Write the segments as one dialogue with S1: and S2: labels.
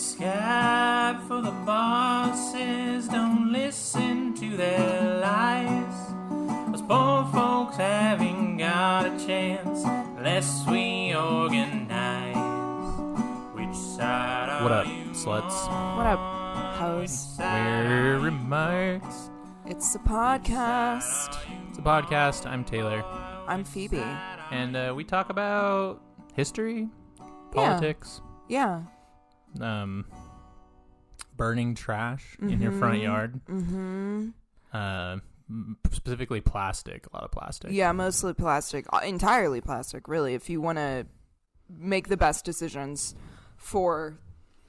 S1: Scab for the bosses, don't listen to their lies. Us poor folks haven't got a chance unless we organize. Which side are
S2: What up,
S1: you
S2: sluts?
S1: on?
S3: What up, hoes?
S2: We're remarks.
S3: It's a podcast.
S2: It's a podcast. I'm Taylor.
S3: I'm Phoebe.
S2: And we talk about history, politics,
S3: Yeah.
S2: burning trash in your front yard. Specifically plastic, a lot of plastic.
S3: Yeah, mostly plastic. Entirely plastic, really, if you want to make the best decisions for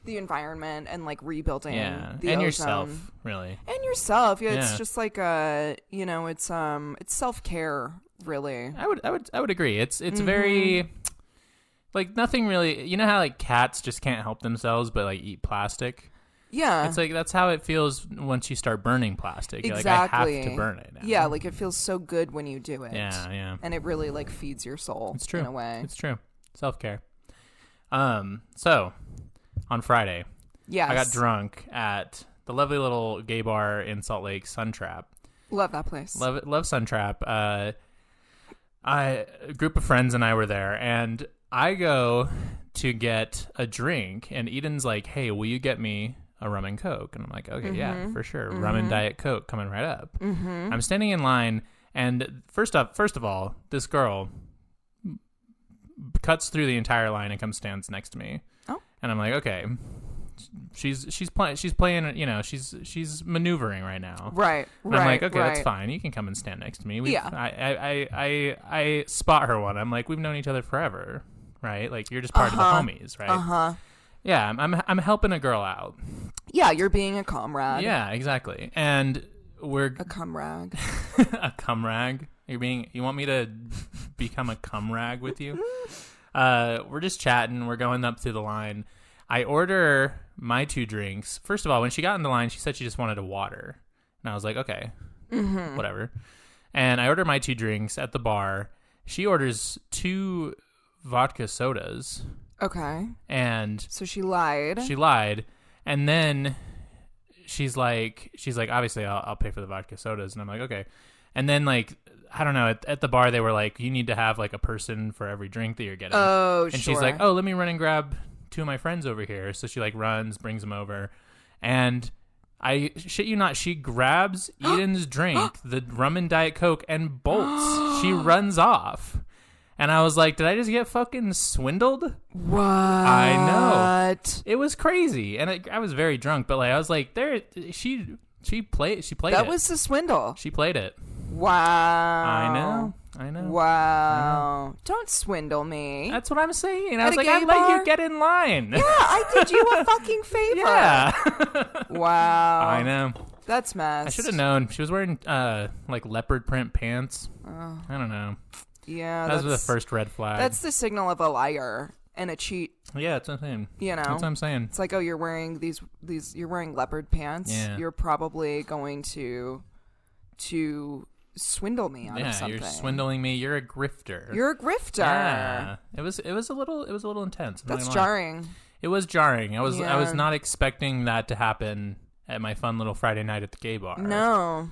S3: the environment and, like, rebuilding the
S2: and
S3: ozone.
S2: yourself, really.
S3: And yourself. Yeah, it's
S2: Yeah.
S3: just like, it's self-care, really.
S2: I would agree. It's very... Like, nothing really... You know how, like, cats just can't help themselves but, like, eat plastic?
S3: Yeah.
S2: It's like, that's how it feels once you start burning plastic. You're
S3: Exactly.
S2: like, I have to burn it now.
S3: Yeah, like, it feels so good when you do it.
S2: Yeah.
S3: And it really, like, feeds your soul.
S2: It's true.
S3: In a way.
S2: It's true. Self-care. So, on Friday,
S3: Yes.
S2: I got drunk at the lovely little gay bar in Salt Lake, Suntrap.
S3: Love that place.
S2: Love Suntrap. A group of friends and I were there, and I go to get a drink, and Eden's like, "Hey, will you get me a rum and Coke?" And I'm like, "Okay, yeah, for sure. Rum and Diet Coke coming right up." I'm standing in line, and first of all, this girl cuts through the entire line and comes stands next to me.
S3: Oh.
S2: And I'm like, okay, she's playing, you know, she's maneuvering right now.
S3: Right.
S2: And I'm like, okay, that's fine. You can come and stand next to me.
S3: Yeah.
S2: I spot her one. I'm like, we've known each other forever, right? Like, you're just part of the homies, right? Yeah, I'm helping a girl out.
S3: Yeah, you're being a comrade.
S2: Yeah, exactly. And we're
S3: A cumrag.
S2: a cumrag. You want me to become a cumrag with you? We're just chatting. We're going up through the line. I order my two drinks. First of all, when she got in the line, she said she just wanted a water. And I was like, okay, whatever. And I order my two drinks at the bar. She orders 2 vodka sodas.
S3: Okay.
S2: And
S3: So she lied.
S2: And then she's like, obviously I'll pay for the vodka sodas. And I'm like, okay. And then, like, I don't know, at the bar they were like, you need to have like a person for every drink that you're getting.
S3: Oh,
S2: and
S3: sure.
S2: she's like, oh, let me run and grab 2 of my friends over here. So she like runs, brings them over, and I shit you not, she grabs Eden's drink, the rum and Diet Coke, and bolts. She runs off. And I was like, did I just get fucking swindled?
S3: What?
S2: I know. It was crazy. And I was very drunk, but like I was like, she played
S3: That
S2: it.
S3: was the swindle.
S2: She played it.
S3: Wow.
S2: I know.
S3: Wow.
S2: I know.
S3: Don't swindle me.
S2: That's what I'm saying. I
S3: At
S2: was
S3: a
S2: like,
S3: gay
S2: I let
S3: bar?
S2: you get in line.
S3: Yeah, I did you a fucking favor.
S2: Yeah.
S3: Wow.
S2: I know.
S3: That's messed.
S2: I should have known. She was wearing like leopard print pants.
S3: Oh.
S2: I don't know.
S3: Yeah.
S2: That was the first red flag.
S3: That's the signal of a liar and a cheat.
S2: Yeah, that's what I'm saying.
S3: You know.
S2: That's what I'm saying.
S3: It's like, oh, you're wearing these you're wearing leopard pants.
S2: Yeah.
S3: You're probably going to swindle me out of something.
S2: You're swindling me. You're a grifter.
S3: You're a grifter.
S2: Yeah. It was a little intense.
S3: That's jarring.
S2: It was jarring. I was
S3: Yeah.
S2: not expecting that to happen at my fun little Friday night at the gay bar.
S3: No.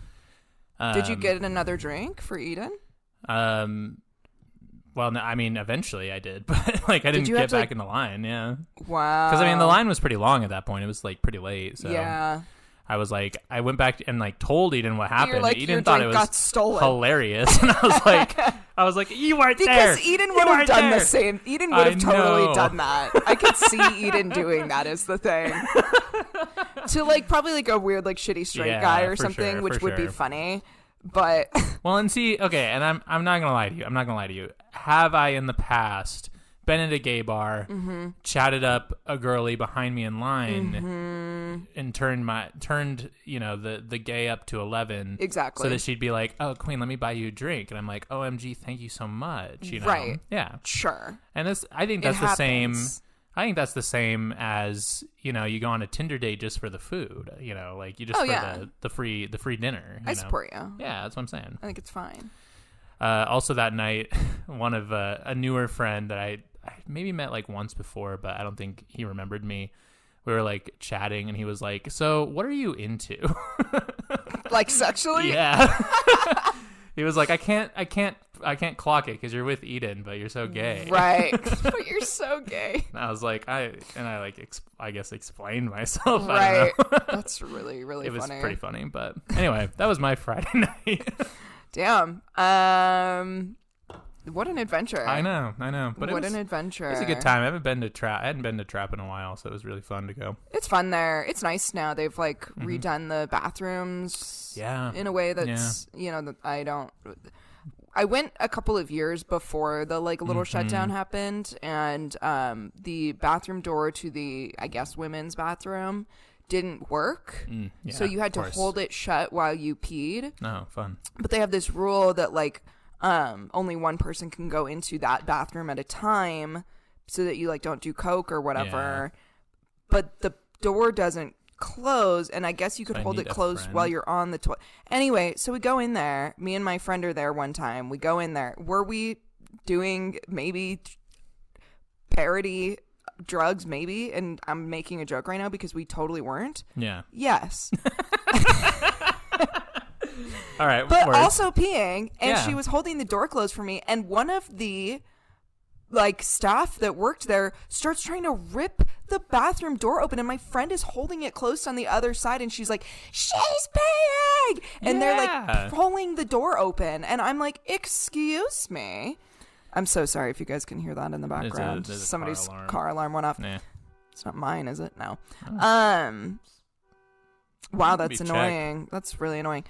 S3: Did you get another drink for Eden?
S2: Well, no, I mean, eventually I did, but like I didn't
S3: you
S2: get
S3: have to,
S2: back in the line. Yeah.
S3: Wow.
S2: Because I mean, the line was pretty long at that point. It was like pretty late. So
S3: yeah.
S2: I was like, I went back and like told Eden what happened.
S3: You're like,
S2: Eden
S3: your
S2: thought
S3: drink
S2: it
S3: got
S2: was
S3: stolen.
S2: hilarious, and I was like, you weren't there.
S3: Because Eden would have done the same. Eden would have totally
S2: know.
S3: done that. I could see Eden doing that is the thing. To like probably like a weird like shitty straight guy or
S2: for
S3: something,
S2: sure,
S3: which
S2: for
S3: would be
S2: sure.
S3: funny. But
S2: Well, and see, okay, and I'm not gonna lie to you. Have I in the past been at a gay bar, chatted up a girlie behind me in line, and turned you know the gay up to 11
S3: exactly
S2: so that she'd be like, oh Queen, let me buy you a drink, and I'm like, OMG, thank you so much, you know?
S3: Right.
S2: Yeah,
S3: sure.
S2: and I think that's the same. I think that's the same as, you know, you go on a Tinder date just for the food, you know, like you just the free dinner.
S3: I support you.
S2: Yeah, that's what I'm saying.
S3: I think it's fine.
S2: Also that night, one of a newer friend that I maybe met like once before, but I don't think he remembered me, we were like chatting, and he was like, "So, what are you into?"
S3: Like sexually?
S2: Yeah. He was like, I can't "I can't clock it because you're with Eden, but you're so gay."
S3: Right. But you're so gay.
S2: And I was like, I guess explained myself.
S3: Right.
S2: I don't know.
S3: That's really, really
S2: It was
S3: funny.
S2: pretty funny, but anyway, that was my Friday night.
S3: Damn. What an adventure.
S2: I know, but
S3: what an adventure.
S2: It was a good time. I hadn't been to Trap in a while, so it was really fun to go.
S3: It's fun there. It's nice now. They've like redone the bathrooms.
S2: Yeah.
S3: In a way that's that I went a couple of years before the like little shutdown happened, and the bathroom door to the, I guess, women's bathroom didn't work. So you had to hold it shut while you peed.
S2: Oh, fun.
S3: But they have this rule that like only one person can go into that bathroom at a time, so that you like don't do coke or whatever. But the door doesn't close, and I guess you could hold it closed while you're on the toilet. Anyway, so we go in there. Me and my friend are there one time. We go in there. Were we doing maybe parody drugs? Maybe. And I'm making a joke right now because we totally weren't.
S2: Yeah.
S3: Yes.
S2: All right.
S3: But
S2: words.
S3: also peeing, and
S2: Yeah.
S3: she was holding the door closed for me, and one of the like staff that worked there starts trying to rip the bathroom door open, and my friend is holding it closed on the other side, and she's like, "She's peeing," and they're like pulling the door open, and I'm like, "Excuse me." I'm so sorry if you guys can hear that in the background.
S2: There's a
S3: Somebody's
S2: car
S3: alarm went off.
S2: Nah.
S3: It's not mine, is it? No.
S2: Oh.
S3: Wow, that's
S2: Maybe
S3: annoying. That's really annoying.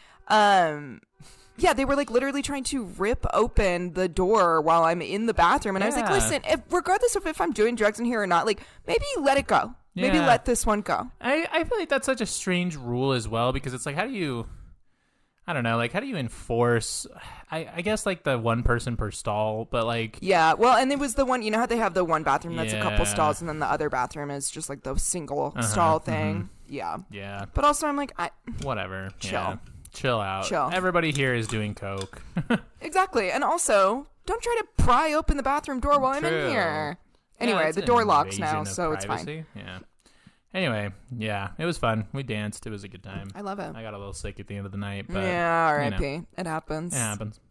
S3: Yeah, they were like literally trying to rip open the door while I'm in the bathroom, and I was like, "Listen, regardless of if I'm doing drugs in here or not, like maybe let it go. Maybe let this one go."
S2: I feel like that's such a strange rule as well, because it's like, how do you enforce? I guess like the one person per stall, but like
S3: yeah, well, and it was the one, you know how they have the one bathroom that's a couple stalls, and then the other bathroom is just like the single stall thing. Yeah. But also, I'm like,
S2: whatever.
S3: Chill.
S2: Yeah. Chill out.
S3: Chill.
S2: Everybody here is doing coke.
S3: Exactly, and also don't try to pry open the bathroom door while I'm in here. Anyway,
S2: Yeah,
S3: the door locks now,
S2: invasion of
S3: so it's
S2: privacy.
S3: fine.
S2: Yeah. Anyway, yeah, it was fun. We danced. It was a good time.
S3: I love it.
S2: I got a little sick at the end of the night, but
S3: Yeah, R.I.P. It happens.
S2: it happens.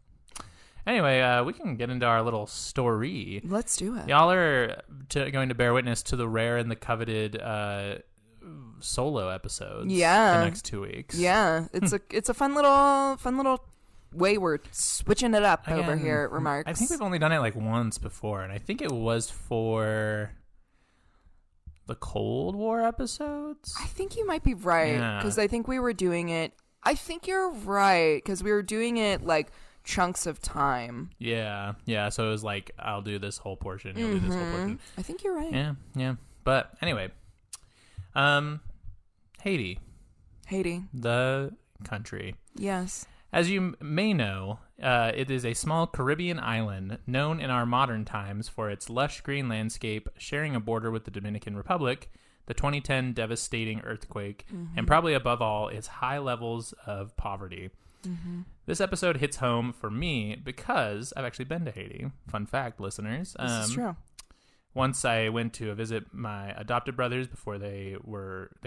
S2: Anyway, we can get into our little story.
S3: Let's do it.
S2: Y'all are going to bear witness to the rare and the coveted solo episodes.
S3: Yeah.
S2: The next 2 weeks.
S3: Yeah, it's a fun little way we're switching it up over
S2: Again,
S3: here at Remarks.
S2: I think we've only done it like once before, and I think it was for the Cold War episodes.
S3: I think you might be right, because I think we were doing it. I think you're right, because we were doing it like chunks of time.
S2: Yeah. So it was like, I'll do this whole portion. You'll do this whole portion.
S3: I think you're right.
S2: Yeah. But anyway, Haiti, the country.
S3: Yes.
S2: As you may know, it is a small Caribbean island known in our modern times for its lush green landscape, sharing a border with the Dominican Republic, the 2010 devastating earthquake, and probably above all, its high levels of poverty. This episode hits home for me because I've actually been to Haiti. Fun fact, listeners.
S3: This is true.
S2: Once I went to visit my adopted brothers before they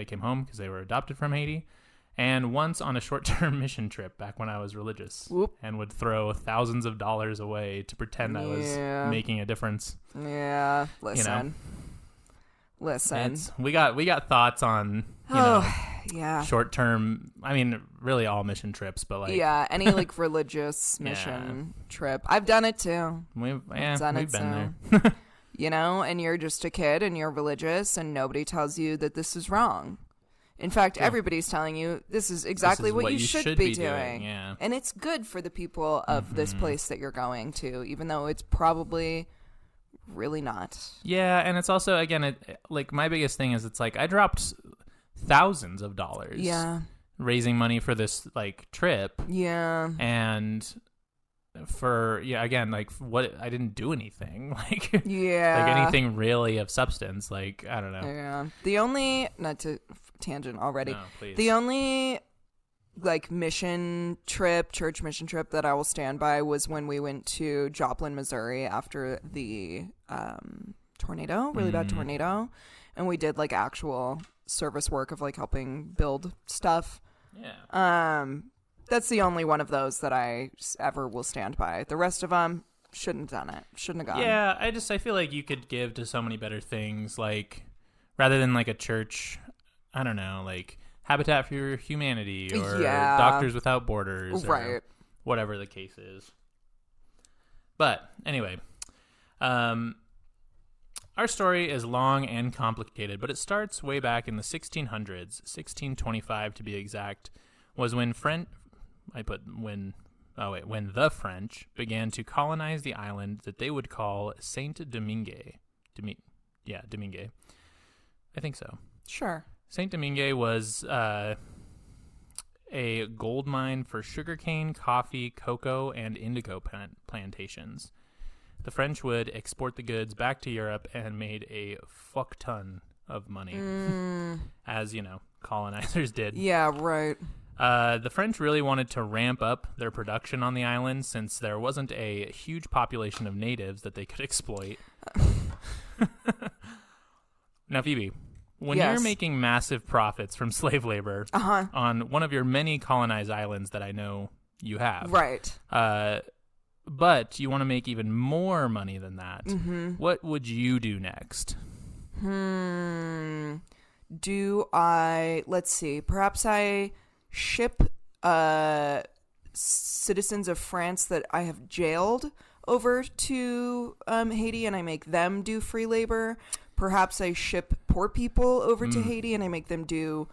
S2: came home because they were adopted from Haiti. And once on a short-term mission trip back when I was religious.
S3: Whoop.
S2: And would throw thousands of dollars away to pretend I was making a difference.
S3: Yeah, listen. Listen.
S2: We got thoughts on short-term, I mean, really all mission trips, but like
S3: any like religious mission trip. I've done it too.
S2: We've been there.
S3: You know, and you're just a kid and you're religious and nobody tells you that this is wrong. In fact, everybody's telling you this is exactly what you should be doing.
S2: Yeah.
S3: And it's good for the people of this place that you're going to, even though it's probably really not.
S2: Yeah, and it's also, again, like my biggest thing is it's like I dropped thousands of dollars raising money for this like trip.
S3: Yeah.
S2: And for again, like what I didn't do anything like like anything really of substance, like I don't know.
S3: Yeah. The only, not to tangent already.
S2: No, please.
S3: The only like church mission trip that I will stand by was when we went to Joplin, Missouri after the tornado, really bad tornado. and we did like actual service work of like helping build stuff.
S2: Yeah.
S3: That's the only one of those that I ever will stand by. The rest of them shouldn't have done it. Shouldn't have gone.
S2: Yeah, I feel like you could give to so many better things, like rather than like a church, I don't know, like Habitat for Humanity or Doctors Without Borders, or whatever the case is. But anyway, our story is long and complicated, but it starts way back in the 1600s, 1625 to be exact, was when when the French began to colonize the island that they would call Saint-Domingue. Domingue. I think so.
S3: Sure.
S2: Saint-Domingue was a gold mine for sugarcane, coffee, cocoa, and indigo plantations. The French would export the goods back to Europe and made a fuck ton of money, as, colonizers did.
S3: Yeah, right.
S2: The French really wanted to ramp up their production on the island since there wasn't a huge population of natives that they could exploit. Now, Phoebe, when you're making massive profits from slave labor on one of your many colonized islands that I know you have,
S3: right?
S2: But you want to make even more money than that, what would you do next?
S3: Let's see, perhaps I ship citizens of France that I have jailed over to Haiti, and I make them do free labor. Perhaps I ship poor people over to Haiti, and I make them do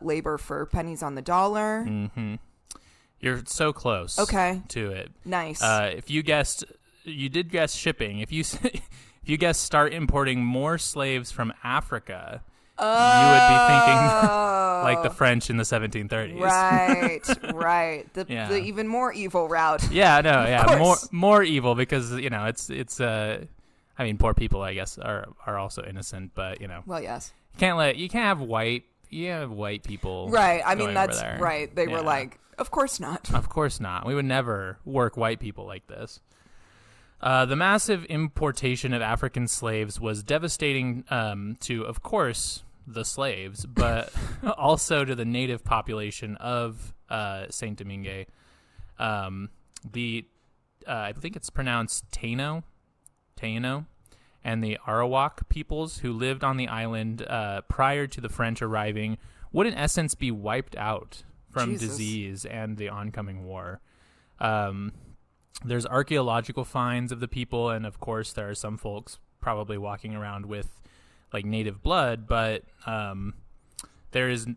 S3: labor for pennies on the dollar.
S2: Mm-hmm. You're so close.
S3: Okay.
S2: To it.
S3: Nice.
S2: If you did guess shipping. If you guessed start importing more slaves from Africa, you would be thinking like the French in the 1730s.
S3: Right. The even more evil route.
S2: Yeah, no, yeah, more evil because it's I mean, poor people, I guess, are also innocent, but
S3: Well, yes.
S2: You can't have white people.
S3: Right. I mean, that's right. They were like, of course not.
S2: Of course not. We would never work white people like this. The massive importation of African slaves was devastating to, of course, the slaves, but also to the native population of Saint-Domingue. I think it's pronounced Taino, and the Arawak peoples who lived on the island prior to the French arriving would in essence be wiped out from disease and the oncoming war. There's archaeological finds of the people, and of course there are some folks probably walking around with like native blood, but there's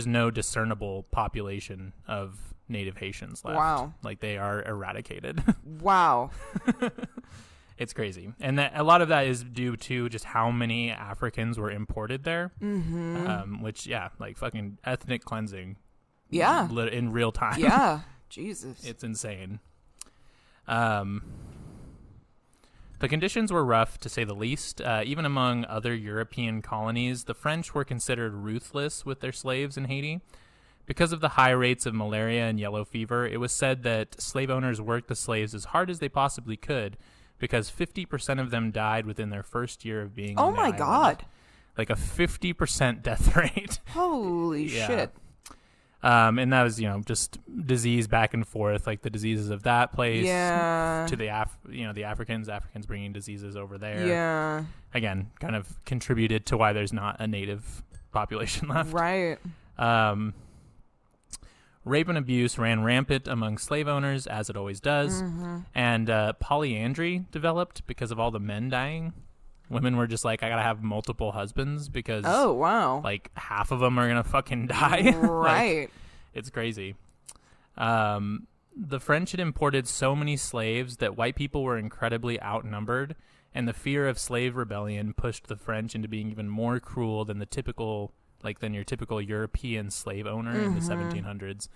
S2: no discernible population of native Haitians left.
S3: Wow.
S2: Like they are eradicated.
S3: Wow.
S2: It's crazy. And a lot of that is due to just how many Africans were imported there. Mm-hmm. Which, like fucking ethnic cleansing.
S3: Yeah.
S2: In real time.
S3: Yeah. Jesus.
S2: It's insane. The conditions were rough, to say the least. Even among other European colonies, the French were considered ruthless with their slaves in Haiti. Because of the high rates of malaria and yellow fever, it was said that slave owners worked the slaves as hard as they possibly could, because 50% of them died within their first year of being on the island.
S3: God.
S2: Like a 50% death rate.
S3: Holy shit.
S2: And that was, just disease back and forth, like the diseases of that place to the Africans bringing diseases over there.
S3: Yeah.
S2: Again, kind of contributed to why there's not a native population left.
S3: Right.
S2: Rape and abuse ran rampant among slave owners, as it always does. Mm-hmm. And polyandry developed because of all the men dying. Women were just like, I gotta have multiple husbands because like half of them are gonna fucking die.
S3: Right.
S2: Like, it's crazy. The French had imported so many slaves that white people were incredibly outnumbered, and the fear of slave rebellion pushed the French into being even more cruel than your typical European slave owner in the 1700s,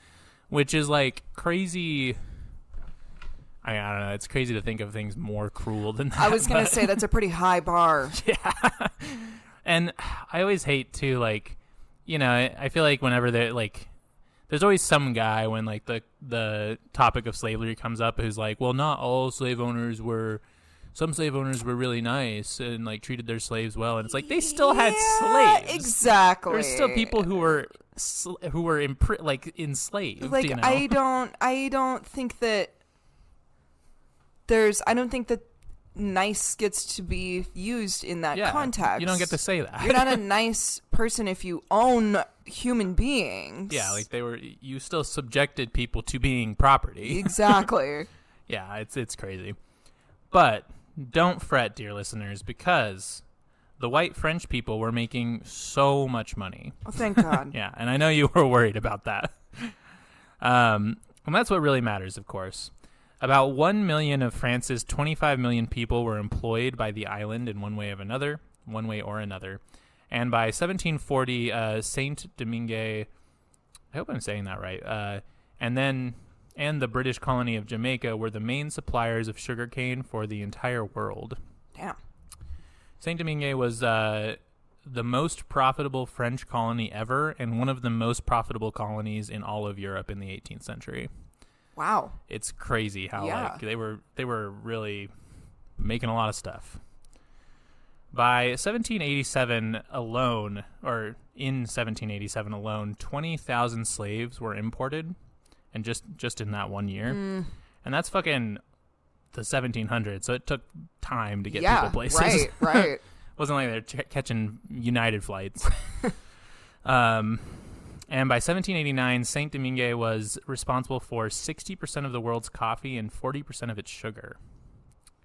S2: which is like crazy. I don't know. It's crazy to think of things more cruel than that.
S3: I was going to say that's a pretty high bar.
S2: Yeah. And I always hate to I feel like whenever there's always some guy when like the topic of slavery comes up who's like, well, not all slave owners were some slave owners were really nice and like treated their slaves well, and it's like they still had slaves.
S3: Exactly.
S2: There's still people who were enslaved.
S3: Like,
S2: you know?
S3: I don't think that nice gets to be used in that context.
S2: You don't get to say that.
S3: You're not a nice person if you own human beings.
S2: Yeah, like you still subjected people to being property.
S3: Exactly.
S2: Yeah, it's crazy. But don't fret, dear listeners, because the white French people were making so much money.
S3: Oh, thank God.
S2: Yeah, and I know you were worried about that. And that's what really matters, of course. About 1 million of France's 25 million people were employed by the island in one way or another. And by 1740, Saint-Domingue, I hope I'm saying that right, and the British colony of Jamaica were the main suppliers of sugarcane for the entire world.
S3: Damn.
S2: Saint-Domingue was the most profitable French colony ever and one of the most profitable colonies in all of Europe in the 18th century.
S3: Wow.
S2: It's crazy how they were really making a lot of stuff. By 1787 alone, 20,000 slaves were imported, and just in that 1 year. And that's fucking the 1700s, so it took time to get people places.
S3: Right.
S2: Wasn't like they're catching United flights. And by 1789, Saint-Domingue was responsible for 60% of the world's coffee and 40% of its sugar.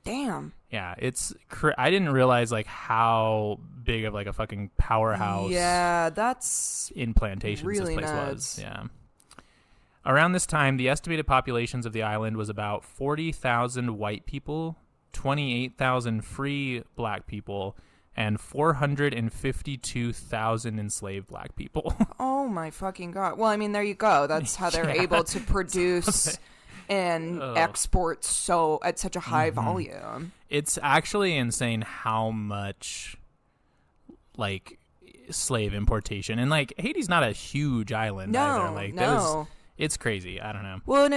S3: Damn.
S2: Yeah, I didn't realize like how big of like a fucking powerhouse.
S3: Yeah, that's
S2: in plantations
S3: really
S2: this place
S3: nuts.
S2: was. Yeah. Around this time, the estimated populations of the island was about 40,000 white people, 28,000 free black people, and 452,000 enslaved black people.
S3: Oh my fucking God. Well, I mean, there you go. That's how they're able to produce and export at such a high volume.
S2: It's actually insane how much like slave importation, and like Haiti's not a huge island either. Like it's crazy. I don't know.
S3: Well, and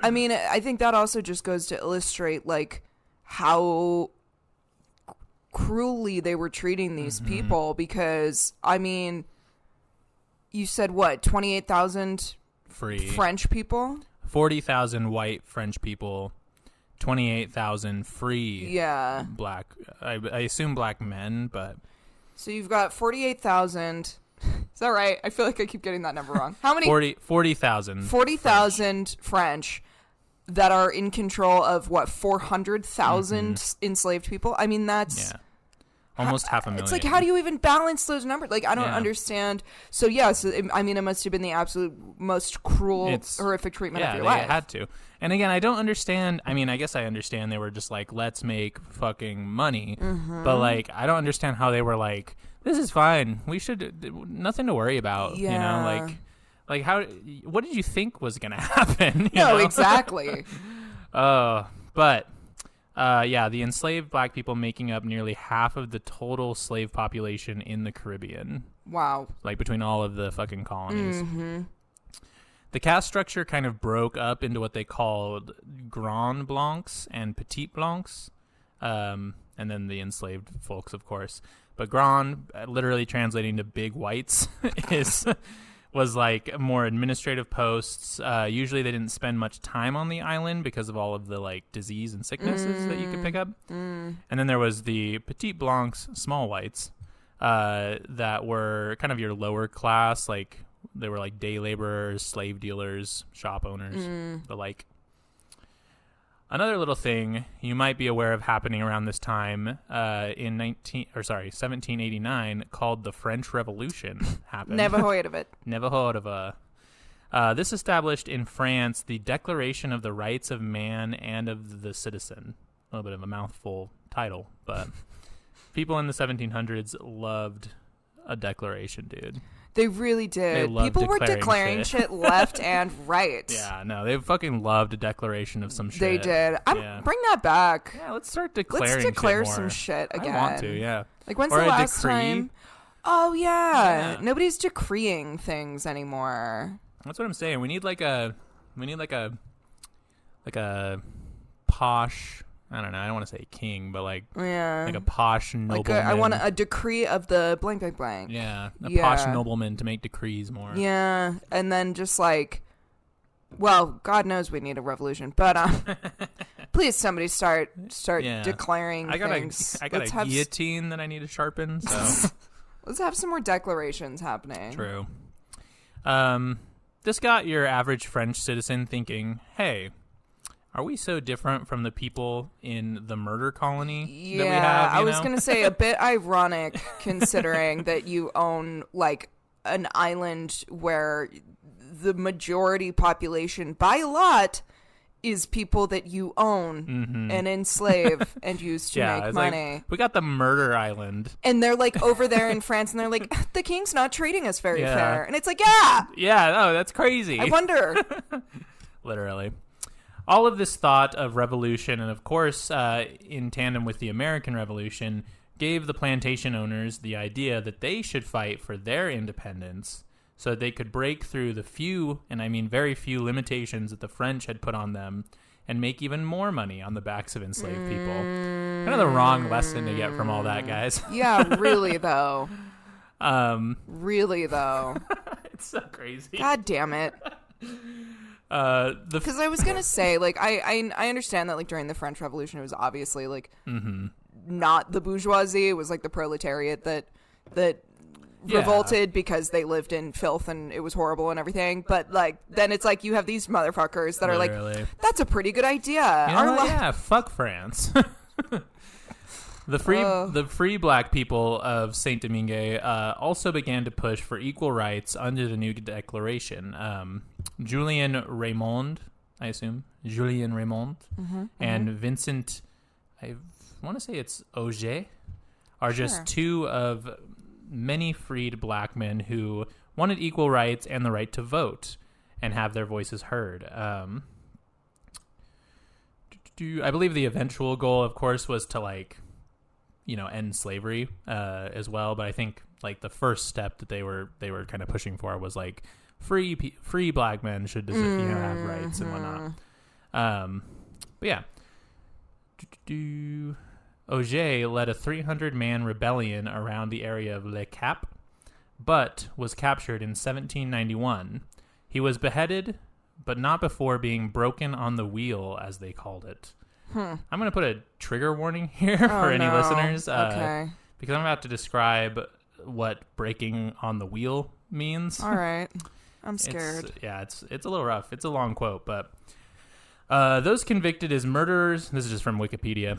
S3: I mean, I think that also just goes to illustrate like how cruelly they were treating these people, because I mean, you said what, 28,000
S2: free
S3: French people,
S2: 40,000 white French people, 28,000 free black, I assume black men, but
S3: so you've got 48,000. Is that right? I feel like I keep getting that number wrong. How many?
S2: 40,000
S3: 40,000 French that are in control of what, 400,000 enslaved people. I mean, that's
S2: almost 500,000.
S3: It's like, how do you even balance those numbers? Like, I don't understand. So I mean, it must have been the absolute most cruel, horrific treatment of your life.
S2: Yeah, they had to. And again, I don't understand. I mean, I guess I understand they were just like, let's make fucking money. But like, I don't understand how they were like, this is fine. We should, nothing to worry about.
S3: Yeah.
S2: You know, like how, what did you think was going to happen?
S3: No, exactly.
S2: But the enslaved black people making up nearly half of the total slave population in the Caribbean.
S3: Wow. Like
S2: between all of the fucking colonies. The caste structure kind of broke up into what they called Grand Blancs and Petit Blancs, and then the enslaved folks, of course. But Grand, literally translating to big whites, was like more administrative posts. Usually they didn't spend much time on the island because of all of the like disease and sicknesses that you could pick up. And then there was the Petit Blancs, small whites, that were kind of your lower class, like they were like day laborers, slave dealers, shop owners, the like. Another little thing you might be aware of happening around this time in 1789 called the French Revolution happened.
S3: Never heard of it.
S2: Never heard of it. This established in France the Declaration of the Rights of Man and of the Citizen. A little bit of a mouthful title, but people in the 1700s loved a declaration, dude.
S3: They really did. People were declaring shit left and right.
S2: Yeah, no, they fucking loved a declaration of some shit.
S3: They did. Bring that back.
S2: Yeah, let's start declaring
S3: Let's declare
S2: shit more.
S3: some shit again.
S2: I want to, yeah.
S3: Like, when's
S2: or
S3: the last
S2: decree.
S3: time? Oh, yeah. Nobody's decreeing things anymore.
S2: That's what I'm saying. We need like a posh, I don't know. I don't want to say king, but like
S3: Yeah.
S2: like a posh nobleman.
S3: I want a decree of the blank, blank, blank.
S2: Yeah, a
S3: Yeah.
S2: posh nobleman to make decrees more.
S3: Yeah, and then just like, well, God knows we need a revolution, but please somebody start
S2: Yeah.
S3: declaring
S2: I got
S3: things.
S2: a guillotine that I need to sharpen. So
S3: Let's have some more declarations happening.
S2: true. This got your average French citizen thinking, "Hey, are we so different from the people in the murder colony that we have?"
S3: I was going to say a bit ironic considering that you own like an island where the majority population by a lot is people that you own and enslave and use to make
S2: it's
S3: money.
S2: like, we got the murder island.
S3: And they're like over there in France and they're like, the king's not treating us very
S2: Yeah.
S3: fair. And it's like, yeah,
S2: Yeah, no, that's crazy.
S3: I wonder.
S2: Literally. All of this thought of revolution, and of course, in tandem with the American Revolution, gave the plantation owners the idea that they should fight for their independence so that they could break through the few, and I mean very few, limitations that the French had put on them and make even more money on the backs of enslaved people. Kind of the wrong lesson to get from all that, guys.
S3: Yeah, really, though.
S2: Um,
S3: Really, though.
S2: it's so crazy.
S3: God damn it. Because I was going to say, like, I understand that, like, during the French Revolution, it was obviously, like, not the bourgeoisie. It was, like, the proletariat that revolted because they lived in filth and it was horrible and everything. But, like, then it's like you have these motherfuckers that
S2: Literally.
S3: are like, that's a pretty good idea.
S2: You know what? Yeah, fuck France. The free black people of Saint Domingue also began to push for equal rights under the new declaration. Julien Raymond, I assume, and Vincent, I want to say it's Auger, are just two of many freed black men who wanted equal rights and the right to vote and have their voices heard. I believe the eventual goal, of course, was to end slavery as well. But I think like the first step that they were kind of pushing for was like free black men should have rights and whatnot. But yeah, Auger led a 300-man rebellion around the area of Le Cap, but was captured in 1791. He was beheaded, but not before being broken on the wheel, as they called it. I'm going to put a trigger warning here for any listeners, because I'm about to describe what breaking on the wheel means.
S3: All right. I'm scared.
S2: It's a little rough. It's a long quote, but those convicted as murderers, this is just from Wikipedia,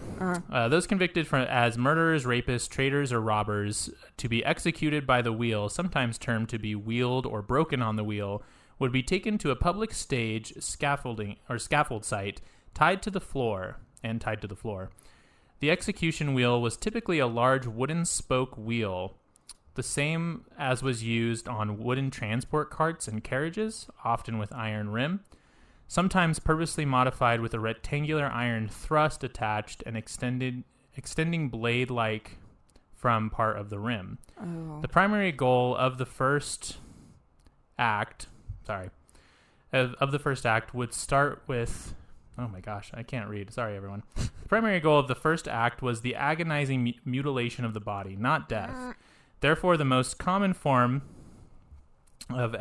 S2: those convicted as murderers, rapists, traitors, or robbers to be executed by the wheel, sometimes termed to be wheeled or broken on the wheel, would be taken to a public stage scaffold site tied to the floor. The execution wheel was typically a large wooden spoke wheel, the same as was used on wooden transport carts and carriages, often with iron rim, sometimes purposely modified with a rectangular iron thrust attached and extending blade-like from part of the rim. Oh. The primary goal of the first act would start with... Oh my gosh, I can't read. Sorry, everyone. The primary goal of the first act was the agonizing mutilation of the body, not death. Therefore, the most common form would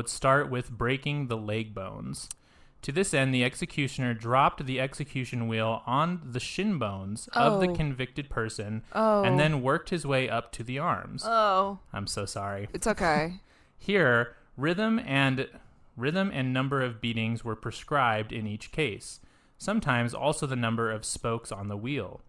S2: start with breaking the leg bones. To this end, the executioner dropped the execution wheel on the shin bones of the convicted person and then worked his way up to the arms. Oh. I'm so sorry.
S3: It's okay.
S2: Here, rhythm and number of beatings were prescribed in each case, sometimes also the number of spokes on the wheel.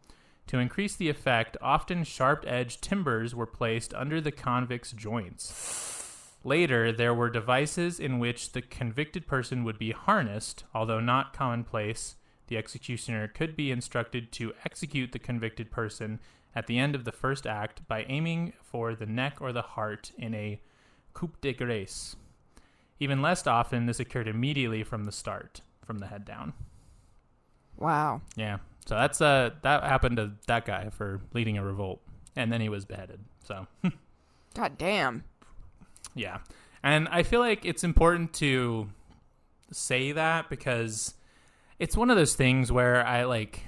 S2: To increase the effect, often sharp-edged timbers were placed under the convict's joints. Later, there were devices in which the convicted person would be harnessed, although not commonplace. The executioner could be instructed to execute the convicted person at the end of the first act by aiming for the neck or the heart in a coup de grace. Even less often, this occurred immediately from the start, from the head down.
S3: Wow.
S2: Yeah. So that happened to that guy for leading a revolt, and then he was beheaded. So,
S3: God damn.
S2: Yeah, and I feel like it's important to say that because it's one of those things where I like,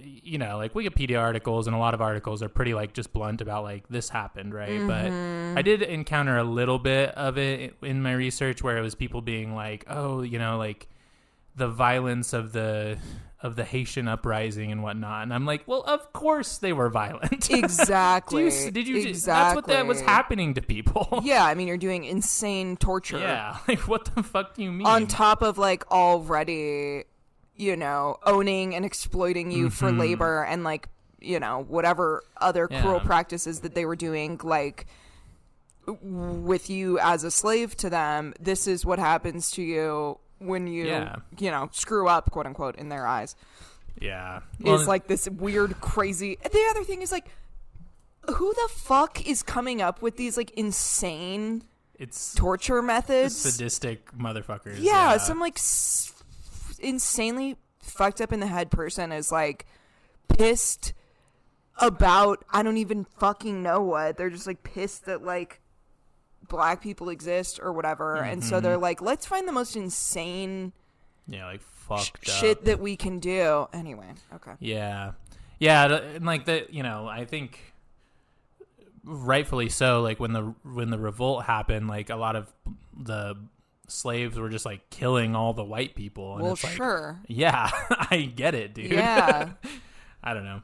S2: you know, like Wikipedia articles and a lot of articles are pretty like just blunt about like this happened, right? But I did encounter a little bit of it in my research where it was people being like, oh, you know, like the violence of the Haitian uprising and whatnot, and I'm like, well, of course they were violent.
S3: Exactly.
S2: Did you? That's what that was happening to people.
S3: Yeah, I mean, you're doing insane torture.
S2: Yeah, like what the fuck do you mean?
S3: On top of like already, you know, owning and exploiting you for labor and like, you know, whatever other cruel practices that they were doing, like with you as a slave to them. This is what happens to you when you, you know, screw up, quote unquote, in their eyes.
S2: Yeah.
S3: It's like this weird, crazy. The other thing is like, who the fuck is coming up with these like insane torture methods?
S2: Sadistic motherfuckers.
S3: Yeah, some like insanely fucked up in the head person is like pissed about, I don't even fucking know what. They're just like pissed that like black people exist or whatever, and so they're like, let's find the most insane
S2: like fucked
S3: shit
S2: up
S3: that we can do. Anyway, okay.
S2: Yeah, and like that, you know, I think rightfully so, like when the revolt happened, like a lot of the slaves were just like killing all the white people, and
S3: well,
S2: it's like,
S3: sure,
S2: yeah, I get it, dude.
S3: Yeah.
S2: I don't know.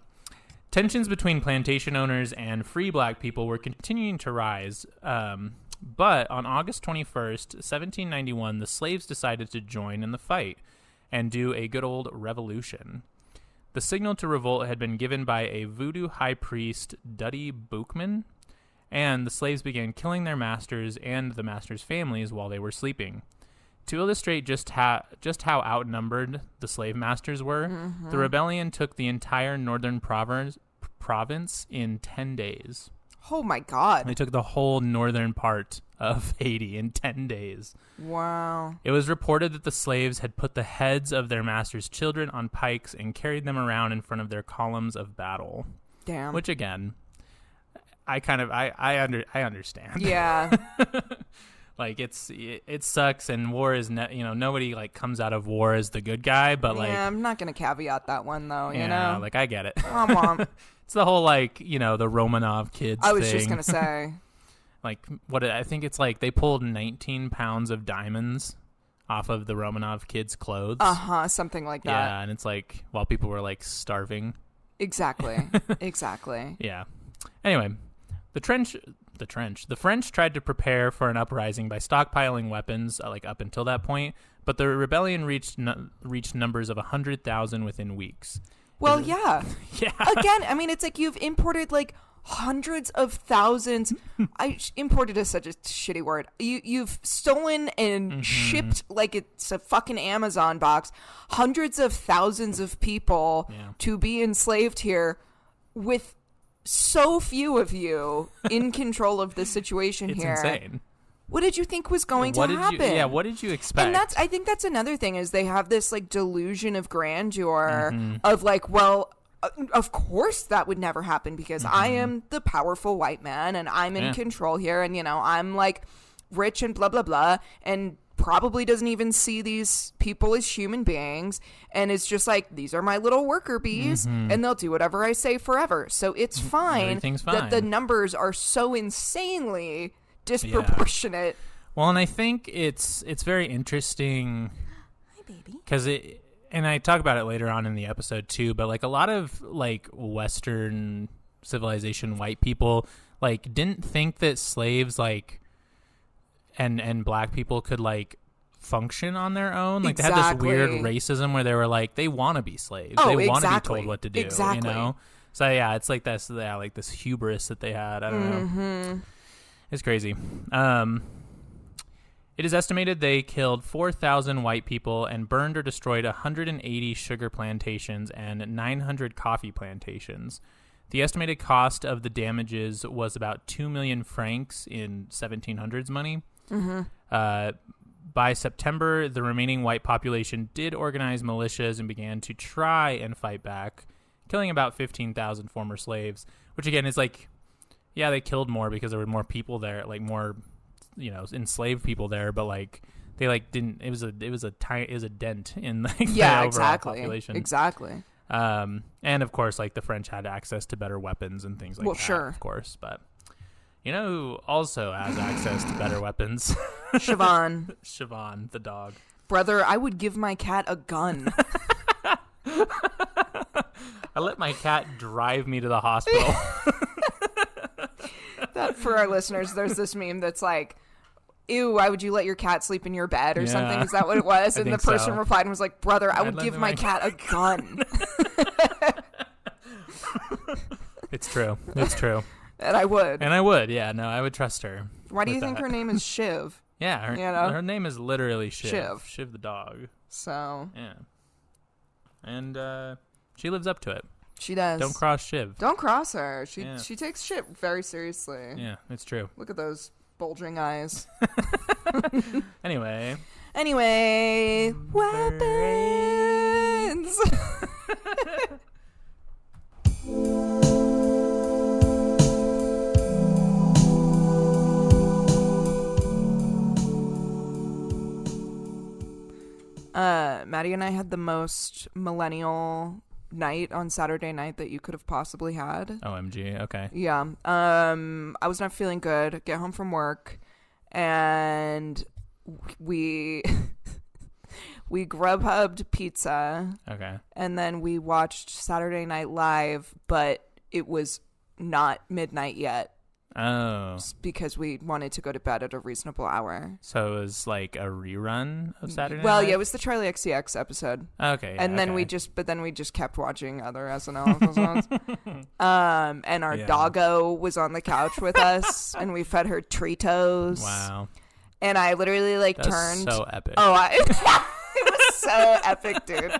S2: Tensions between plantation owners and free black people were continuing to rise, but on August 21st, 1791, the slaves decided to join in the fight and do a good old revolution. The signal to revolt had been given by a voodoo high priest, Duddy Boukman, and the slaves began killing their masters and the masters' families while they were sleeping. To illustrate just how outnumbered the slave masters were, the rebellion took the entire northern province in 10 days.
S3: Oh my God.
S2: They took the whole northern part of Haiti in 10 days.
S3: Wow.
S2: It was reported that the slaves had put the heads of their masters' children on pikes and carried them around in front of their columns of battle.
S3: Damn.
S2: Which again, I understand.
S3: Yeah.
S2: Like it sucks, and war is nobody like comes out of war as the good guy, but like
S3: I'm not gonna caveat that one though.
S2: Yeah,
S3: you know,
S2: like I get it.
S3: It's
S2: the whole like the Romanov kids.
S3: I was
S2: thing.
S3: just gonna say,
S2: like what I think it's like they pulled 19 pounds of diamonds off of the Romanov kids' clothes.
S3: Something like that.
S2: Yeah, and it's like while people were like starving.
S3: Exactly. Exactly.
S2: Yeah. Anyway, the French tried to prepare for an uprising by stockpiling weapons, like up until that point, but the rebellion reached numbers of 100,000 within weeks.
S3: Well, yeah.
S2: Yeah.
S3: Again, I mean, it's like you've imported like hundreds of thousands. Imported is such a shitty word. You've stolen and shipped like it's a fucking Amazon box hundreds of thousands of people to be enslaved here with so few of you in control of the situation here.
S2: It's insane.
S3: What did you think was going to happen?
S2: What did you expect?
S3: And I think that's another thing is they have this like delusion of grandeur of like, well, of course that would never happen because I am the powerful white man and I'm in control here, and I'm like rich and blah blah blah, and probably doesn't even see these people as human beings, and it's just like, these are my little worker bees and they'll do whatever I say forever, so it's fine that the numbers are so insanely disproportionate.
S2: Well, and I think it's very interesting.
S3: Hi, baby.
S2: Because and I talk about it later on in the episode too, but like a lot of like Western civilization white people like didn't think that slaves like and black people could like function on their own. Like they had this weird racism where they were like, they want to be slaves. They want to be told what to do.
S3: Exactly.
S2: You know? So yeah, it's like this like this hubris that they had. I don't know. It's crazy. It is estimated they killed 4,000 white people and burned or destroyed 180 sugar plantations and 900 coffee plantations. The estimated cost of the damages was about 2 million francs in 1700s money. By September, the remaining white population did organize militias and began to try and fight back, killing about 15,000 former slaves, which again is like, yeah, they killed more because there were more people there, like more, enslaved people there, but like they like didn't. It was a dent in like
S3: Yeah,
S2: the overall
S3: exactly.
S2: population.
S3: Exactly.
S2: And of course, like the French had access to better weapons and things like
S3: Well,
S2: that.
S3: sure.
S2: Of course, but you know who also has access to better weapons?
S3: Siobhan.
S2: Siobhan, the dog.
S3: Brother, I would give my cat a gun.
S2: I let my cat drive me to the hospital.
S3: That for our listeners, there's this meme that's like, ew, why would you let your cat sleep in your bed or something? Is that what it was?
S2: I
S3: And the
S2: think
S3: person
S2: so.
S3: replied and was like, brother, I
S2: I'd
S3: would
S2: let
S3: give
S2: my
S3: my cat a gun.
S2: It's true. It's true.
S3: And I would.
S2: And I would, yeah. No, I would trust her.
S3: Why do you
S2: with
S3: think
S2: that.
S3: her name is Shiv?
S2: Yeah, her,
S3: You know?
S2: her name is literally Shiv.
S3: Shiv.
S2: Shiv the dog.
S3: So,
S2: Yeah. And she lives up to it.
S3: she does.
S2: Don't cross Shiv.
S3: Don't cross her.
S2: Yeah.
S3: She takes shit very seriously.
S2: Yeah, it's true.
S3: Look at those bulging eyes.
S2: Anyway.
S3: Weapons. Maddie and I had the most millennial night on Saturday night that you could have possibly had.
S2: OMG. Okay.
S3: Yeah. I was not feeling good. Get home from work, and we we Grubhubbed pizza,
S2: Okay.
S3: and then we watched Saturday Night Live, but it was not midnight yet
S2: Oh.
S3: because we wanted to go to bed at a reasonable hour.
S2: So it was like a rerun of Saturday
S3: Well,
S2: Night?
S3: yeah, it was the Charlie XCX episode.
S2: Okay. Yeah,
S3: And then we
S2: okay.
S3: just kept watching other SNL episodes. And our
S2: Yeah.
S3: doggo was on the couch with us, and we fed her Treatos.
S2: Wow.
S3: And I literally
S2: That's
S3: turned.
S2: so epic.
S3: It was so epic, dude.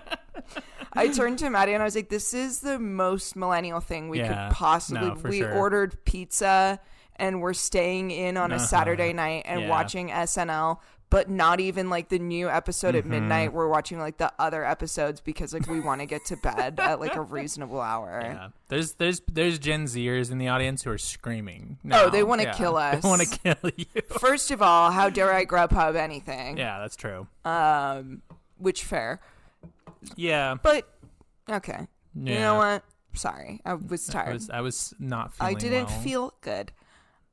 S3: I turned to Maddie and I was like, "This is the most millennial thing we
S2: Yeah.
S3: could possibly."
S2: No, for
S3: we
S2: sure.
S3: ordered pizza, and we're staying in on a Saturday night and
S2: Yeah.
S3: watching SNL. But not even like the new episode at midnight. We're watching like the other episodes because like we want to get to bed at like a reasonable hour.
S2: Yeah. There's Gen Zers in the audience who are screaming.
S3: Oh,
S2: now.
S3: they wanna
S2: Yeah.
S3: kill us.
S2: They want to kill you.
S3: First of all, how dare I Grubhub anything?
S2: Yeah, that's true.
S3: Which fair.
S2: Yeah.
S3: But okay.
S2: Yeah.
S3: You know what? Sorry. I was tired.
S2: I was not feeling
S3: I didn't
S2: well.
S3: feel good.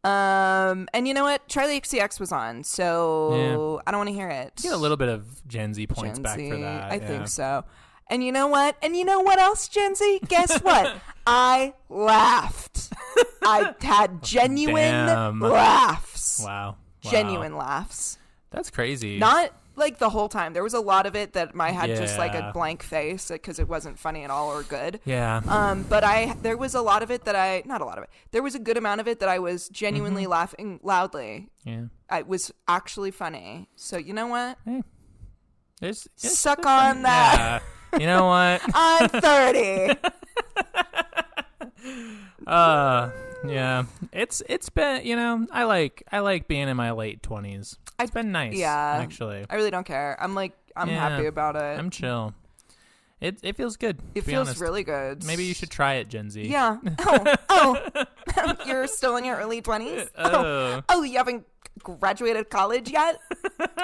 S3: And you know what? Charlie XCX was on, so I don't want to hear it.
S2: Get a little bit of Gen Z points
S3: Gen
S2: back
S3: Z,
S2: for that.
S3: I
S2: yeah.
S3: think so. And you know what? And you know what else, Gen Z? Guess what? I laughed. I had genuine
S2: Damn.
S3: laughs.
S2: Wow.
S3: Genuine laughs.
S2: That's crazy.
S3: Not like the whole time. There was a lot of it that I had just like a
S2: Yeah.
S3: blank face because it wasn't funny at all or good.
S2: Yeah.
S3: But there was a lot of it that not a lot of it. There was a good amount of it that I was genuinely laughing loudly.
S2: Yeah.
S3: It was actually funny. So you know what?
S2: Hey. There's
S3: Suck on that.
S2: Yeah. You know what?
S3: I'm 30.
S2: Yeah. It's been, I like being in my late 20s. It's been nice.
S3: Yeah.
S2: Actually.
S3: I really don't care. I'm
S2: Yeah.
S3: happy about it.
S2: I'm chill. It feels good.
S3: It
S2: to be
S3: feels
S2: honest.
S3: really good.
S2: Maybe you should try it, Gen Z.
S3: Yeah. Oh. You're still in your early 20s? Oh, you haven't graduated college yet?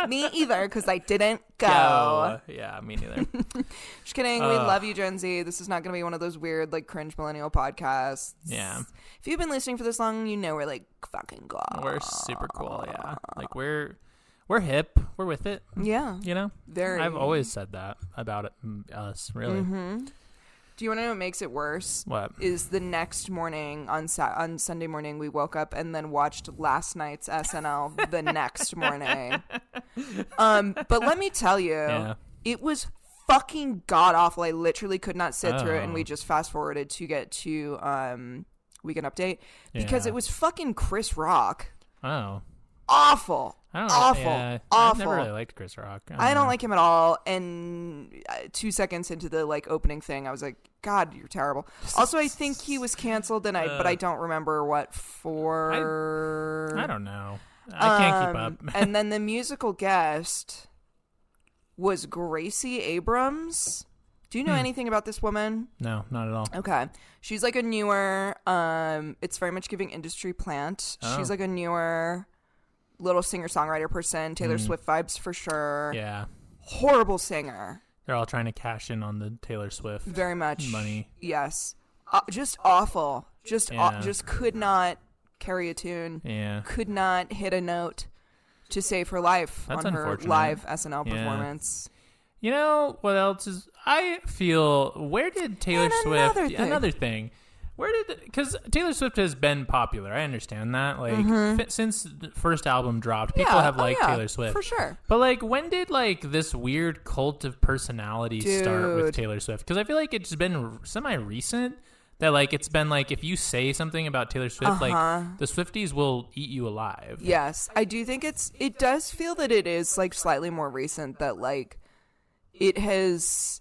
S3: Me either, because I didn't go.
S2: Yeah, me neither.
S3: Just kidding. We love you, Gen Z. This is not going to be one of those weird, like, cringe millennial podcasts.
S2: Yeah.
S3: If you've been listening for this long, you know we're, like, fucking cool.
S2: We're super cool, yeah. Like we're hip. We're with it.
S3: Yeah. Very.
S2: I've always said that about us, really.
S3: Mm-hmm. Do you want to know what makes it worse?
S2: What?
S3: Is the next morning on Sunday morning we woke up and then watched last night's SNL the next morning. But let me tell you, it was fucking god awful. I literally could not sit through it, and we just fast forwarded to get to Weekend Update because it was fucking Chris Rock.
S2: Oh.
S3: Awful. Awful.
S2: Yeah,
S3: awful.
S2: I've never really liked Chris Rock.
S3: I don't like him at all. And 2 seconds into the like opening thing, I was like, God, you're terrible. Also, I think he was canceled, but I don't remember what for.
S2: I don't know. I can't keep up.
S3: And then the musical guest was Gracie Abrams. Do you know anything about this woman?
S2: No, not at all.
S3: Okay. She's like a newer, it's very much giving industry plant.
S2: Oh.
S3: She's like a newer little singer-songwriter person. Taylor Swift vibes for sure.
S2: Yeah.
S3: Horrible singer.
S2: They're all trying to cash in on the Taylor Swift
S3: Very much
S2: money.
S3: Yes. Just awful. Just
S2: Yeah.
S3: just could not carry a tune.
S2: Yeah.
S3: Could not hit a note to save her life
S2: That's
S3: on her
S2: unfortunate.
S3: live SNL
S2: Yeah.
S3: performance.
S2: You know what else is? I feel, where did Taylor
S3: And
S2: Swift?
S3: another thing.
S2: Where did? Because Taylor Swift has been popular. I understand that. Like since the first album dropped, people have liked Taylor Swift
S3: for sure.
S2: But like, when did like this weird cult of personality start with
S3: Dude.
S2: Taylor Swift? Because I feel like it's been semi-recent that like it's been like, if you say something about Taylor Swift, like the Swifties will eat you alive.
S3: Yes, I do think it does feel that it is like slightly more recent, that like it has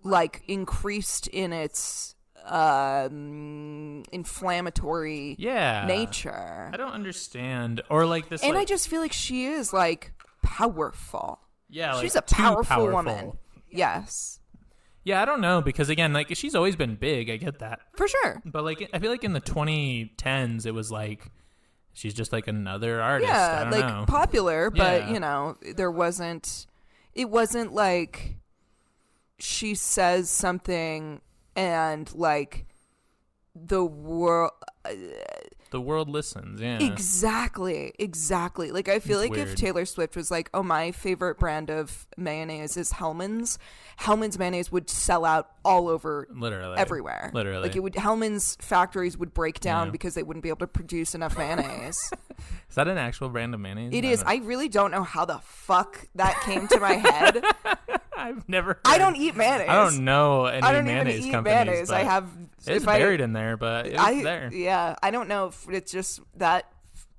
S3: like increased in its inflammatory nature.
S2: I don't understand, or like this,
S3: And
S2: like,
S3: I just feel like she is like powerful.
S2: yeah, like,
S3: She's a
S2: too
S3: powerful woman. Yes,
S2: Yeah, I don't know, because again, like, she's always been big. I get that,
S3: for sure.
S2: but like, I feel like in the 2010s, it was like she's just like another artist. I
S3: Yeah,
S2: don't
S3: like
S2: know.
S3: popular, but
S2: Yeah.
S3: you know, it wasn't like she says something and like the world
S2: The world listens. Yeah,
S3: exactly like I feel
S2: It's
S3: like if
S2: weird.
S3: Taylor Swift was like, oh, my favorite brand of mayonnaise is Hellman's mayonnaise would sell out all over
S2: literally
S3: everywhere.
S2: Literally,
S3: Like Hellman's factories would break down
S2: Yeah.
S3: because they wouldn't be able to produce enough mayonnaise.
S2: Is that an actual brand of mayonnaise?
S3: It is. I really don't know how the fuck that came to my head.
S2: I've never.
S3: I
S2: heard-
S3: don't eat mayonnaise.
S2: I don't know any
S3: I don't even
S2: mayonnaise
S3: eat
S2: companies.
S3: mayonnaise.
S2: But
S3: I have.
S2: it's
S3: if I-
S2: buried in there, but it's there.
S3: Yeah, I don't know if it's just that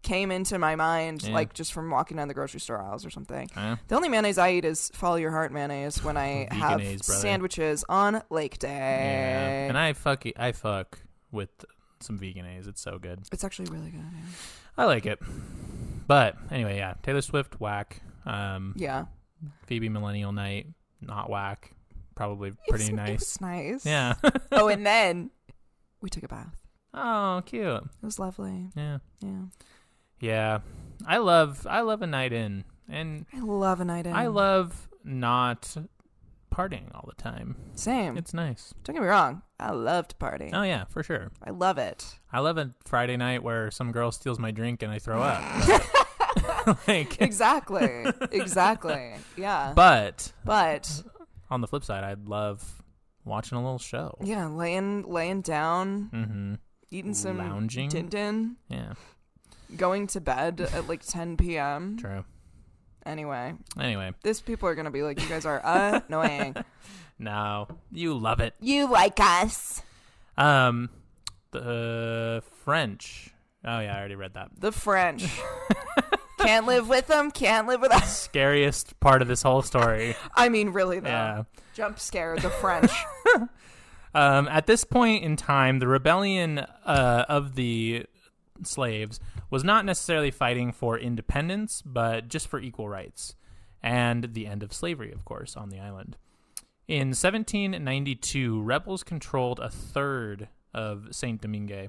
S3: came into my mind,
S2: Yeah.
S3: like just from walking down the grocery store aisles or something.
S2: Yeah.
S3: The only mayonnaise I eat is Follow Your Heart mayonnaise when I have
S2: Veganese, brother.
S3: sandwiches on Lake Day.
S2: Yeah. And I fuck with some veganese. It's so good.
S3: It's actually really good.
S2: I like it. But anyway, yeah, Taylor Swift, whack.
S3: Yeah.
S2: Phoebe Millennial Night, not whack. Probably pretty
S3: It
S2: nice.
S3: was nice.
S2: Yeah.
S3: Oh, and then we took a bath.
S2: Oh, cute.
S3: It was lovely.
S2: Yeah.
S3: Yeah.
S2: Yeah. I love a night in, and
S3: I love a night in.
S2: I love not partying all the time.
S3: Same.
S2: It's nice.
S3: Don't get me wrong. I love to party.
S2: Oh yeah, for sure.
S3: I love it.
S2: I love a Friday night where some girl steals my drink and I throw up. Like,
S3: Exactly. Exactly. Yeah.
S2: but
S3: But
S2: on the flip side, I'd love watching a little show.
S3: yeah, laying down,
S2: Mm-hmm.
S3: eating some
S2: Lounging.
S3: Tintin,
S2: Yeah.
S3: going to bed at like 10 p.m.
S2: True.
S3: Anyway,
S2: Anyway,
S3: this people are gonna be like, you guys are annoying.
S2: no, you love it.
S3: You like us.
S2: The French. Oh yeah, I already read that.
S3: The French. Can't live with them. Can't live with us.
S2: Scariest part of this whole story.
S3: I mean, really though.
S2: Yeah.
S3: Jump scare. The French.
S2: At this point in time, the rebellion of the slaves was not necessarily fighting for independence, but just for equal rights and the end of slavery, of course, on the island. In 1792, rebels controlled a third of Saint-Domingue.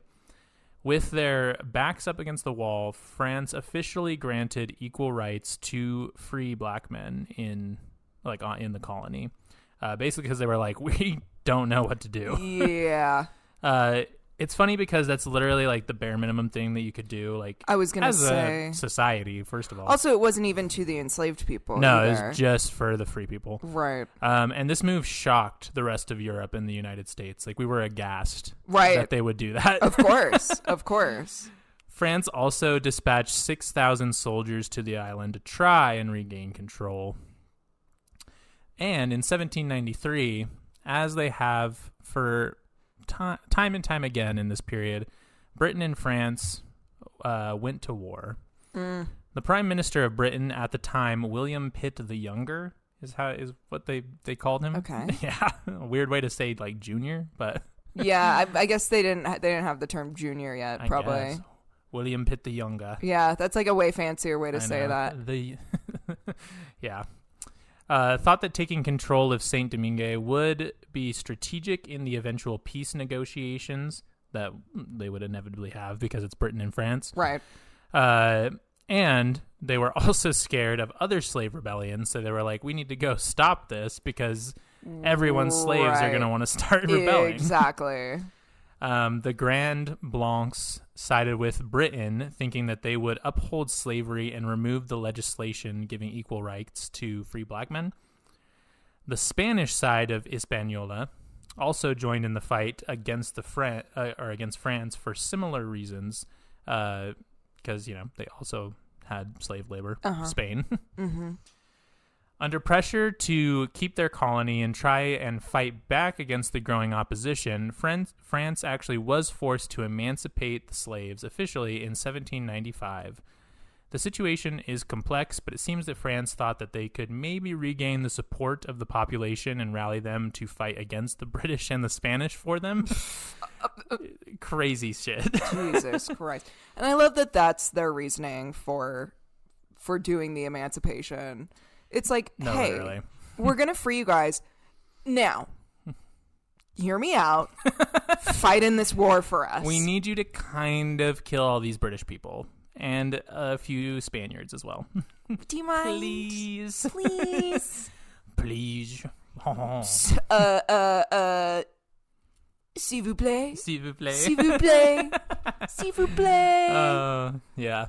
S2: With their backs up against the wall, France officially granted equal rights to free black men in the colony. Basically because they were like, we don't know what to do.
S3: Yeah.
S2: It's funny because that's literally like the bare minimum thing that you could do, like,
S3: I was gonna
S2: as
S3: say.
S2: a society, first of all.
S3: Also, it wasn't even to the enslaved people.
S2: No, it
S3: either.
S2: was just for the free people.
S3: Right.
S2: And this move shocked the rest of Europe and the United States. Like, we were aghast
S3: Right.
S2: that they would do that.
S3: Of course. Of course.
S2: France also dispatched 6,000 soldiers to the island to try and regain control. And in 1793, as they have for time and time again in this period, Britain and France went to war.
S3: Mm.
S2: The Prime Minister of Britain at the time, William Pitt the Younger, is what they called him.
S3: Okay.
S2: Yeah, a weird way to say like junior, but
S3: Yeah, I guess they didn't have the term junior yet.
S2: I
S3: Probably.
S2: guess. William Pitt the Younger.
S3: Yeah, that's like a way fancier way to
S2: I
S3: say
S2: know.
S3: that.
S2: Yeah. Thought that taking control of Saint-Domingue would be strategic in the eventual peace negotiations that they would inevitably have because it's Britain and France.
S3: Right.
S2: And they were also scared of other slave rebellions, so they were like, we need to go stop this because everyone's slaves are going to want to start rebelling.
S3: Exactly.
S2: The Grand Blancs sided with Britain, thinking that they would uphold slavery and remove the legislation giving equal rights to free black men. The Spanish side of Hispaniola also joined in the fight against against France for similar reasons, because they also had slave labor. Spain.
S3: Mm-hmm.
S2: Under pressure to keep their colony and try and fight back against the growing opposition, France actually was forced to emancipate the slaves officially in 1795. The situation is complex, but it seems that France thought that they could maybe regain the support of the population and rally them to fight against the British and the Spanish for them. Crazy shit.
S3: Jesus Christ. And I love that that's their reasoning for doing the emancipation. It's like, hey,
S2: really.
S3: We're going to free you guys. Now, hear me out. Fight in this war for us.
S2: We need you to kind of kill all these British people. And a few Spaniards as well.
S3: Do you mind?
S2: Please.
S3: Please.
S2: Please.
S3: S'il vous plaît.
S2: S'il vous plaît.
S3: S'il vous plaît. S'il vous plaît.
S2: Yeah.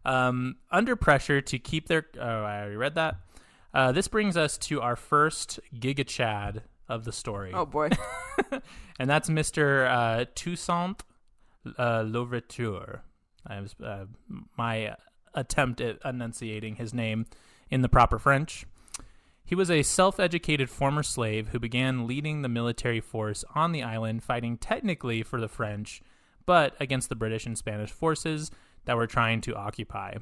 S2: Under pressure to keep their... Oh, I already read that. This brings us to our first Giga Chad of the story.
S3: Oh, boy.
S2: And that's Mr. Toussaint Louverture. My attempt at enunciating his name in the proper French. He was a self-educated former slave who began leading the military force on the island, fighting technically for the French, but against the British and Spanish forces that were trying to occupy.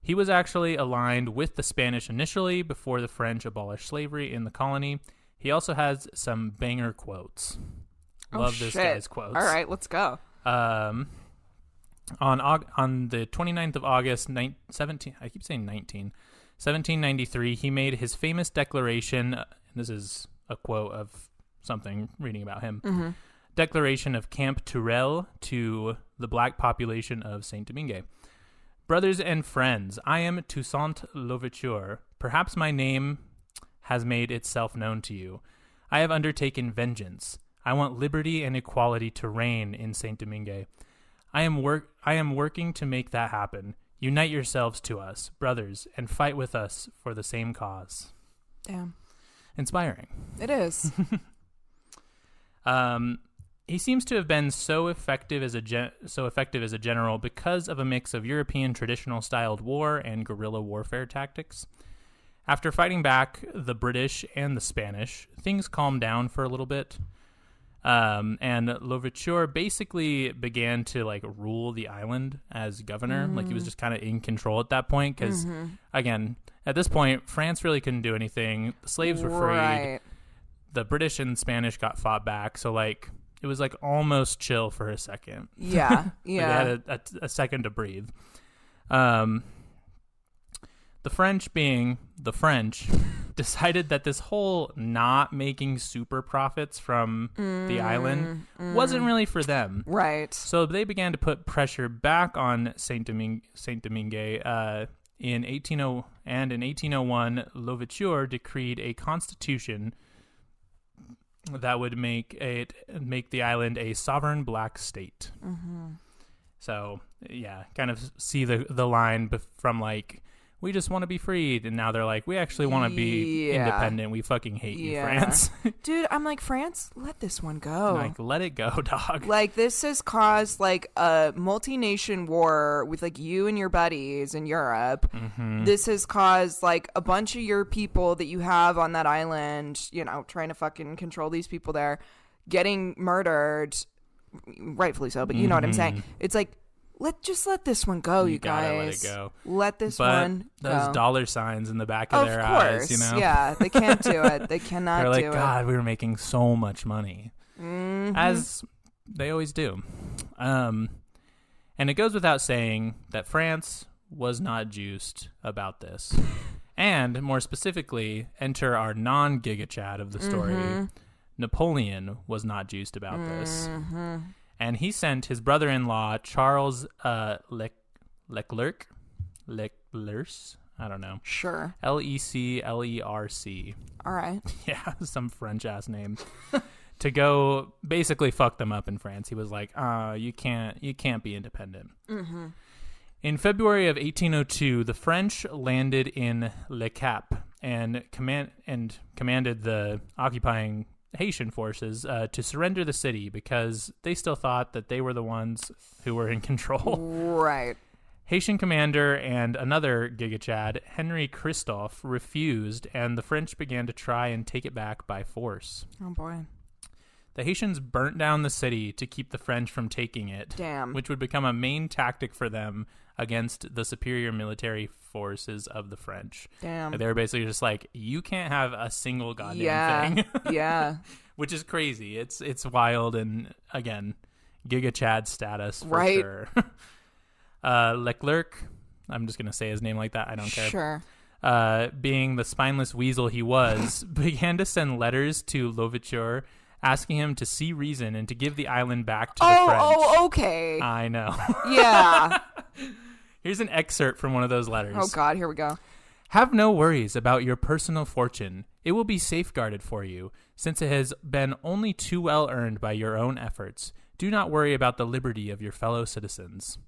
S2: He was actually aligned with the Spanish initially before the French abolished slavery in the colony. He also has some banger quotes. Love this guy's quotes.
S3: All right, let's go.
S2: On the 29th of August, 1793, he made his famous declaration. This is a quote of something reading about him.
S3: Mm-hmm.
S2: Declaration of Camp Tourelle to the black population of Saint-Domingue. Brothers and friends, I am Toussaint Louverture. Perhaps my name has made itself known to you. I have undertaken vengeance. I want liberty and equality to reign in Saint-Domingue. I am working to make that happen. Unite yourselves to us, brothers, and fight with us for the same cause.
S3: Damn.
S2: Inspiring.
S3: It is.
S2: He seems to have been so effective as a general because of a mix of European traditional styled war and guerrilla warfare tactics. After fighting back the British and the Spanish, things calmed down for a little bit. And Louverture basically began to rule the island as governor. Like he was just kind of in control at that point because, again, at this point, France really couldn't do anything. The slaves were freed.
S3: Right.
S2: The British and Spanish got fought back. So it was almost chill for a second.
S3: Yeah, yeah.
S2: They had a second to breathe. The French, being the French, decided that this whole not making super profits from the island wasn't really for them.
S3: Right.
S2: So they began to put pressure back on Saint-Domingue. In 1801, Louverture decreed a constitution that would make the island a sovereign black state.
S3: Mm-hmm.
S2: So yeah, kind of see the line from we just want to be freed, and now they're like, we actually want to be independent. We fucking hate you, France.
S3: Dude, I'm like, France, let this one go.
S2: Let it go, dog.
S3: This has caused a multi-nation war with you and your buddies in Europe.
S2: Mm-hmm.
S3: This has caused a bunch of your people that you have on that island, trying to fucking control these people there, getting murdered, rightfully so, but you know what I'm saying. It's let this one go, you guys.
S2: Let it go.
S3: Let this one go.
S2: Those dollar signs in the back of their eyes,
S3: Yeah, they can't do it. They cannot do it.
S2: They're God, we were making so much money.
S3: Mm-hmm.
S2: As they always do. And it goes without saying that France was not juiced about this. And more specifically, enter our non-Giga Chad of the story. Napoleon was not juiced about this. And he sent his brother-in-law, Charles Leclerc, I don't know.
S3: Sure.
S2: Leclerc.
S3: All right.
S2: Yeah, some French ass name. To go basically fuck them up in France. He was like, you can't be independent.
S3: Mm-hmm.
S2: In February of 1802, the French landed in Le Cap and commanded the occupying Haitian forces to surrender the city because they still thought that they were the ones who were in control.
S3: Right.
S2: Haitian commander and another Giga Chad, Henry Christophe, refused, and the French began to try and take it back by force.
S3: Oh, boy.
S2: The Haitians burnt down the city to keep the French from taking it.
S3: Damn.
S2: Which would become a main tactic for them against the superior military forces of the French.
S3: Damn.
S2: They were basically just like, you can't have a single goddamn thing.
S3: Yeah.
S2: Which is crazy. It's wild, and again, Giga Chad status for
S3: right.
S2: sure. Leclerc, I'm just going to say his name like that. I don't care.
S3: Sure.
S2: Being the spineless weasel he was, began to send letters to Louverture asking him to see reason and to give the island back to the French.
S3: Oh, okay.
S2: I know.
S3: Yeah.
S2: Here's an excerpt from one of those letters.
S3: Oh, God, here we go.
S2: Have no worries about your personal fortune. It will be safeguarded for you, since it has been only too well earned by your own efforts. Do not worry about the liberty of your fellow citizens.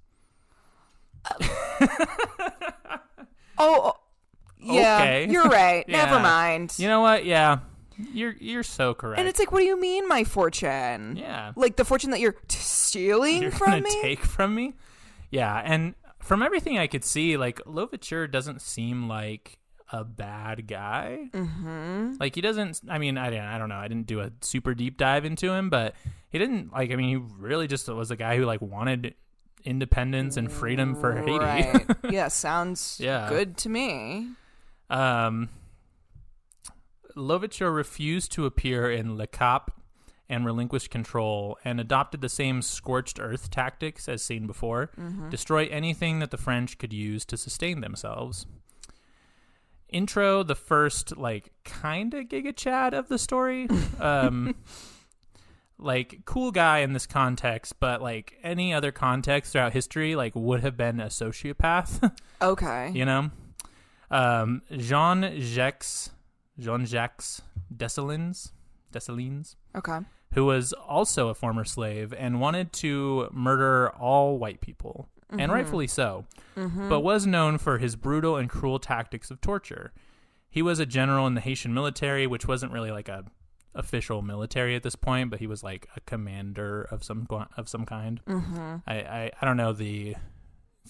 S3: Yeah,
S2: okay.
S3: You're right.
S2: Yeah.
S3: Never mind.
S2: You know what? Yeah, you're so correct.
S3: And it's like, what do you mean, my fortune?
S2: Yeah,
S3: like the fortune that you're stealing from
S2: gonna
S3: me?
S2: take from me? Yeah, and from everything I could see, like Louverture doesn't seem like a bad guy.
S3: Mm-hmm.
S2: Like he doesn't. I mean, I don't know. I didn't do a super deep dive into him, but he didn't like. I mean, he really just was a guy who like wanted independence and freedom for Haiti.
S3: Right. Yeah, sounds good to me.
S2: Louverture refused to appear in Le Cap and relinquished control and adopted the same scorched earth tactics as seen before.
S3: Mm-hmm.
S2: Destroy anything that the French could use to sustain themselves. Intro, the first like kind of Giga Chad of the story. Like cool guy in this context, but like any other context throughout history, like would have been a sociopath.
S3: Okay.
S2: You know, Jean-Jacques Dessalines,
S3: Okay.
S2: who was also a former slave and wanted to murder all white people, and rightfully so, but was known for his brutal and cruel tactics of torture. He was a general in the Haitian military, which wasn't really like a official military at this point, but he was like a commander of some kind. I don't know it's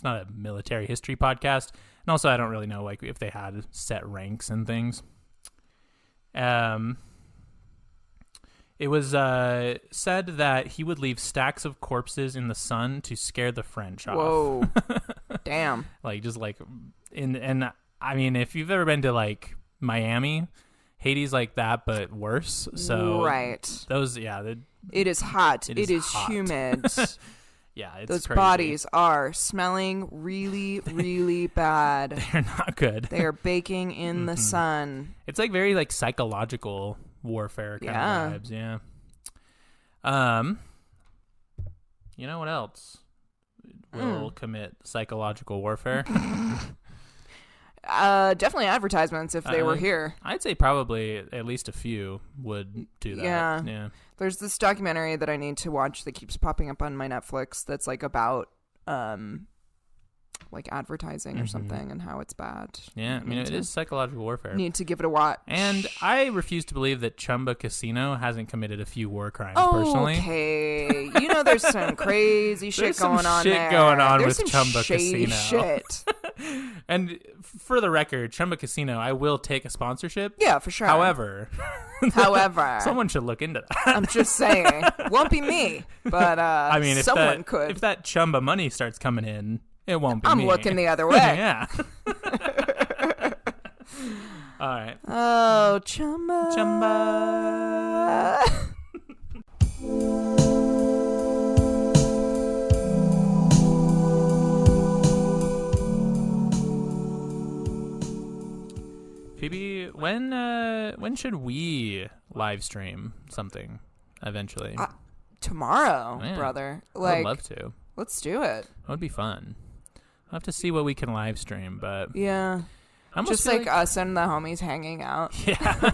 S2: not a military history podcast, and also I don't really know like if they had set ranks and things. It was said that he would leave stacks of corpses in the sun to scare the French off.
S3: Whoa. Damn.
S2: Like just like and I mean, if you've ever been to like Miami, Haiti's like that, but worse. So
S3: right.
S2: Those,
S3: it is hot. It is
S2: hot.
S3: Humid.
S2: Yeah, it's
S3: those
S2: crazy.
S3: bodies are smelling really, really bad.
S2: They're not good.
S3: They are baking in the sun.
S2: It's like very like psychological warfare kind of vibes. Yeah. You know what else will commit psychological warfare?
S3: Definitely advertisements if they were here.
S2: I'd say probably at least a few would do that. Yeah.
S3: There's this documentary that I need to watch that keeps popping up on my Netflix that's like about like advertising or something and how it's bad.
S2: Yeah, I mean, it is psychological warfare.
S3: Need to give it a watch.
S2: And I refuse to believe that Chumba Casino hasn't committed a few war crimes personally.
S3: Okay. You know there's some crazy shit going on there.
S2: There's some shit going on
S3: there's
S2: with
S3: some
S2: Chumba
S3: shady
S2: Casino.
S3: Shit.
S2: And for the record, Chumba Casino, I will take a sponsorship.
S3: Yeah, for sure.
S2: However, someone should look into that.
S3: I'm just saying. Won't be me, but
S2: I mean, if
S3: someone could.
S2: If that Chumba money starts coming in, it won't be me.
S3: I'm looking the other way.
S2: Yeah. All right.
S3: Oh, Chumba.
S2: Chumba. Phoebe, when should we live stream something eventually?
S3: Tomorrow,
S2: Yeah.
S3: brother.
S2: I'd
S3: Like,
S2: love to.
S3: let's do it.
S2: That would be fun. I'll have to see what we can live stream, but
S3: Yeah.
S2: I almost
S3: Just
S2: feel
S3: like us and the homies hanging out.
S2: Yeah.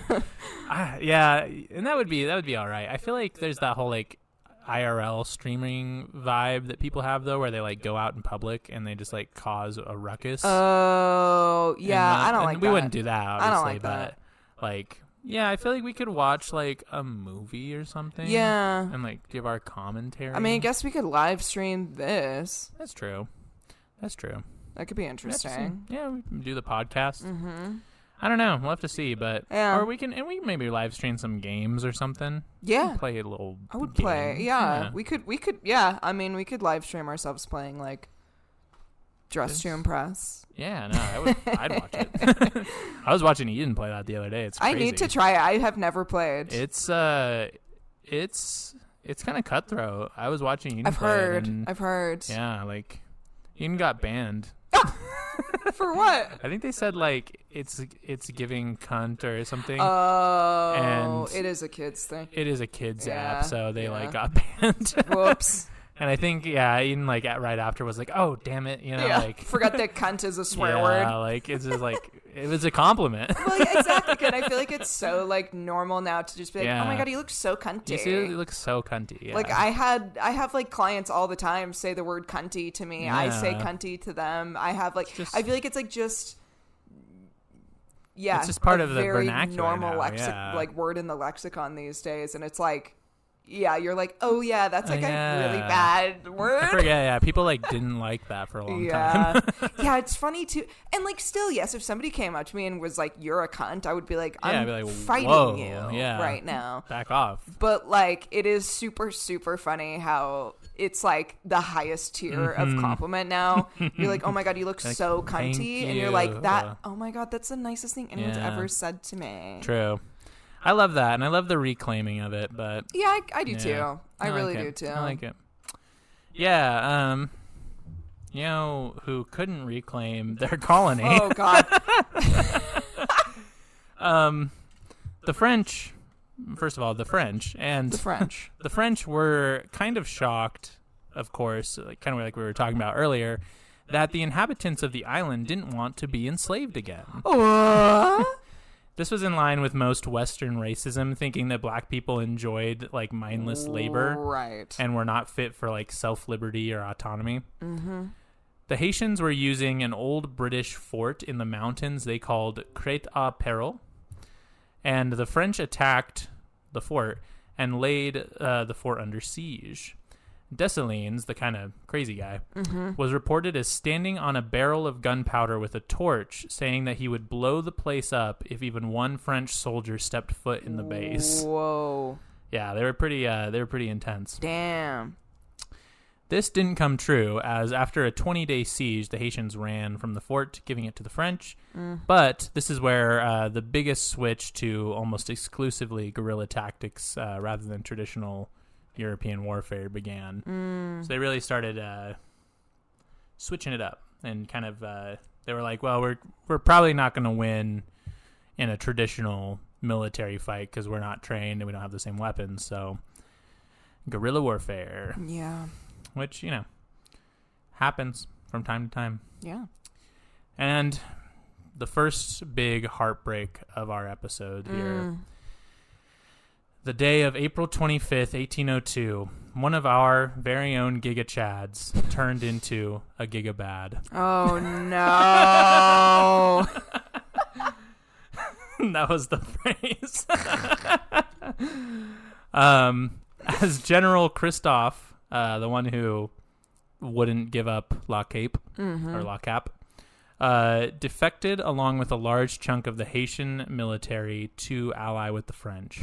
S2: Yeah, and that would be all right. I feel like there's that whole like IRL streaming vibe that people have though, where they like go out in public and they just like cause a ruckus.
S3: Oh, yeah, I don't like that.
S2: We wouldn't do that, obviously,
S3: I don't like
S2: but
S3: that.
S2: like, yeah, I feel like we could watch like a movie or something.
S3: Yeah.
S2: And like give our commentary.
S3: I mean, I guess we could live stream this.
S2: That's true.
S3: That could be interesting.
S2: Yeah, we can do the podcast.
S3: Mm-hmm.
S2: I don't know. We'll have to see, but
S3: Yeah.
S2: or we can maybe live stream some games or something.
S3: Yeah.
S2: Play a little.
S3: I would
S2: game.
S3: play. Yeah. We could. Yeah. I mean, we could live stream ourselves playing like Dress to Impress.
S2: Yeah, no, I'd watch it. I was watching Eden play that the other day. It's crazy.
S3: I need to try it. I have never played.
S2: It's kind of cutthroat. I was watching Eden play it, and
S3: I've heard.
S2: yeah, like Eden got banned.
S3: For what?
S2: I think they said like it's giving cunt or something.
S3: Oh,
S2: And
S3: it is a kids thing.
S2: It is a kids
S3: Yeah,
S2: app, so they like
S3: yeah.
S2: got banned.
S3: Whoops.
S2: And I think Eden like right after was like, oh damn it,
S3: Yeah.
S2: like
S3: Forgot that cunt is a swear
S2: yeah,
S3: word.
S2: like it's just like it was a compliment.
S3: Well, yeah, exactly. Good. I feel like it's so like normal now to just be like,
S2: Yeah.
S3: oh my god, he looks so cunty.
S2: You see, it looks so cunty. Yeah.
S3: Like I have like clients all the time say the word cunty to me. I say
S2: Yeah.
S3: cunty to them. I have like
S2: Just-
S3: I feel like it's like just yeah,
S2: It's just part
S3: a
S2: of the
S3: very
S2: vernacular
S3: normal
S2: now, yeah.
S3: like word in the lexicon these days, and it's like yeah, you're like oh yeah, that's like
S2: Yeah.
S3: a really bad word.
S2: Yeah, people like didn't like that for a long
S3: Yeah.
S2: time.
S3: Yeah, it's funny too. And like still, yes, if somebody came up to me and was like, you're a cunt, I would be like,
S2: Yeah,
S3: I'm
S2: I'd be like,
S3: fighting
S2: whoa,
S3: you
S2: yeah.
S3: right now.
S2: Back off.
S3: But like it is super, super funny how it's like the highest tier of compliment now. You're like, oh my god, you look
S2: Like,
S3: so
S2: thank
S3: cunty. And you're like,
S2: you.
S3: that oh my god, that's the nicest thing anyone's
S2: Yeah.
S3: ever said to me.
S2: True. I love that, and I love the reclaiming of it, but
S3: Yeah, I do
S2: yeah.
S3: too. I really
S2: like
S3: do
S2: it.
S3: too.
S2: I like it. Yeah, you know who couldn't reclaim their colony?
S3: Oh god.
S2: The French. First of all, the French and
S3: The French.
S2: the French were kind of shocked, of course, kind of like we were talking about earlier, that the inhabitants of the island didn't want to be enslaved again. This was in line with most Western racism, thinking that black people enjoyed like mindless labor
S3: Right.
S2: and were not fit for like self-liberty or autonomy. Mm-hmm. The Haitians were using an old British fort in the mountains they called Crête à Peril, and the French attacked the fort and laid the fort under siege. Dessalines, the kind of crazy guy, was reported as standing on a barrel of gunpowder with a torch, saying that he would blow the place up if even one French soldier stepped foot in the base.
S3: Whoa.
S2: Yeah, they were pretty intense.
S3: Damn.
S2: This didn't come true, as after a 20-day siege, the Haitians ran from the fort, giving it to the French. But this is where the biggest switch to almost exclusively guerrilla tactics rather than traditional European warfare began. So they really started switching it up, and kind of they were like, well, we're probably not going to win in a traditional military fight because we're not trained and we don't have the same weapons. So guerrilla warfare,
S3: Yeah.
S2: which happens from time to time.
S3: Yeah.
S2: And the first big heartbreak of our episode here. The day of April 25th, 1802, one of our very own Giga Chads turned into a Giga Bad.
S3: Oh no.
S2: That was the phrase. As General Christophe, the one who wouldn't give up La Cape, or La Cap, defected along with a large chunk of the Haitian military to ally with the French.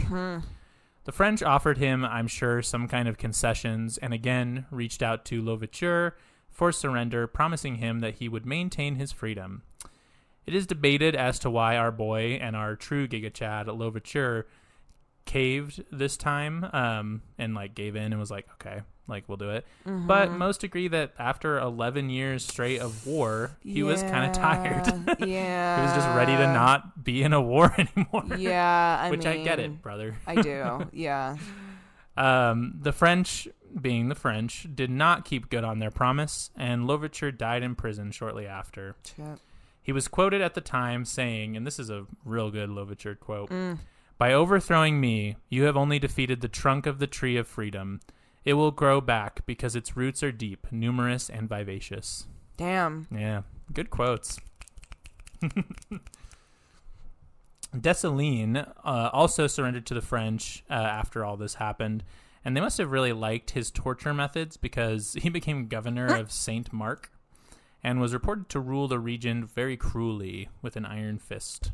S2: The French offered him, I'm sure, some kind of concessions, and again reached out to Louverture for surrender, promising him that he would maintain his freedom. It is debated as to why our boy and our true Giga Chad, Louverture, caved this time, and like gave in and was like, okay, like we'll do it. But most agree that after 11 years straight of war, he was kind of tired.
S3: Yeah.
S2: He was just ready to not be in a war anymore.
S3: Yeah,
S2: I get
S3: mean,
S2: it, brother.
S3: I do. Yeah.
S2: The French being the French, did not keep good on their promise, and Louverture died in prison shortly after.
S3: Shit.
S2: He was quoted at the time saying, and this is a real good Louverture quote, "By overthrowing me, you have only defeated the trunk of the tree of freedom. It will grow back because its roots are deep, numerous, and vivacious."
S3: Damn.
S2: Yeah, good quotes. Dessalines also surrendered to the French after all this happened, and they must have really liked his torture methods because he became governor of Saint Marc and was reported to rule the region very cruelly with an iron fist.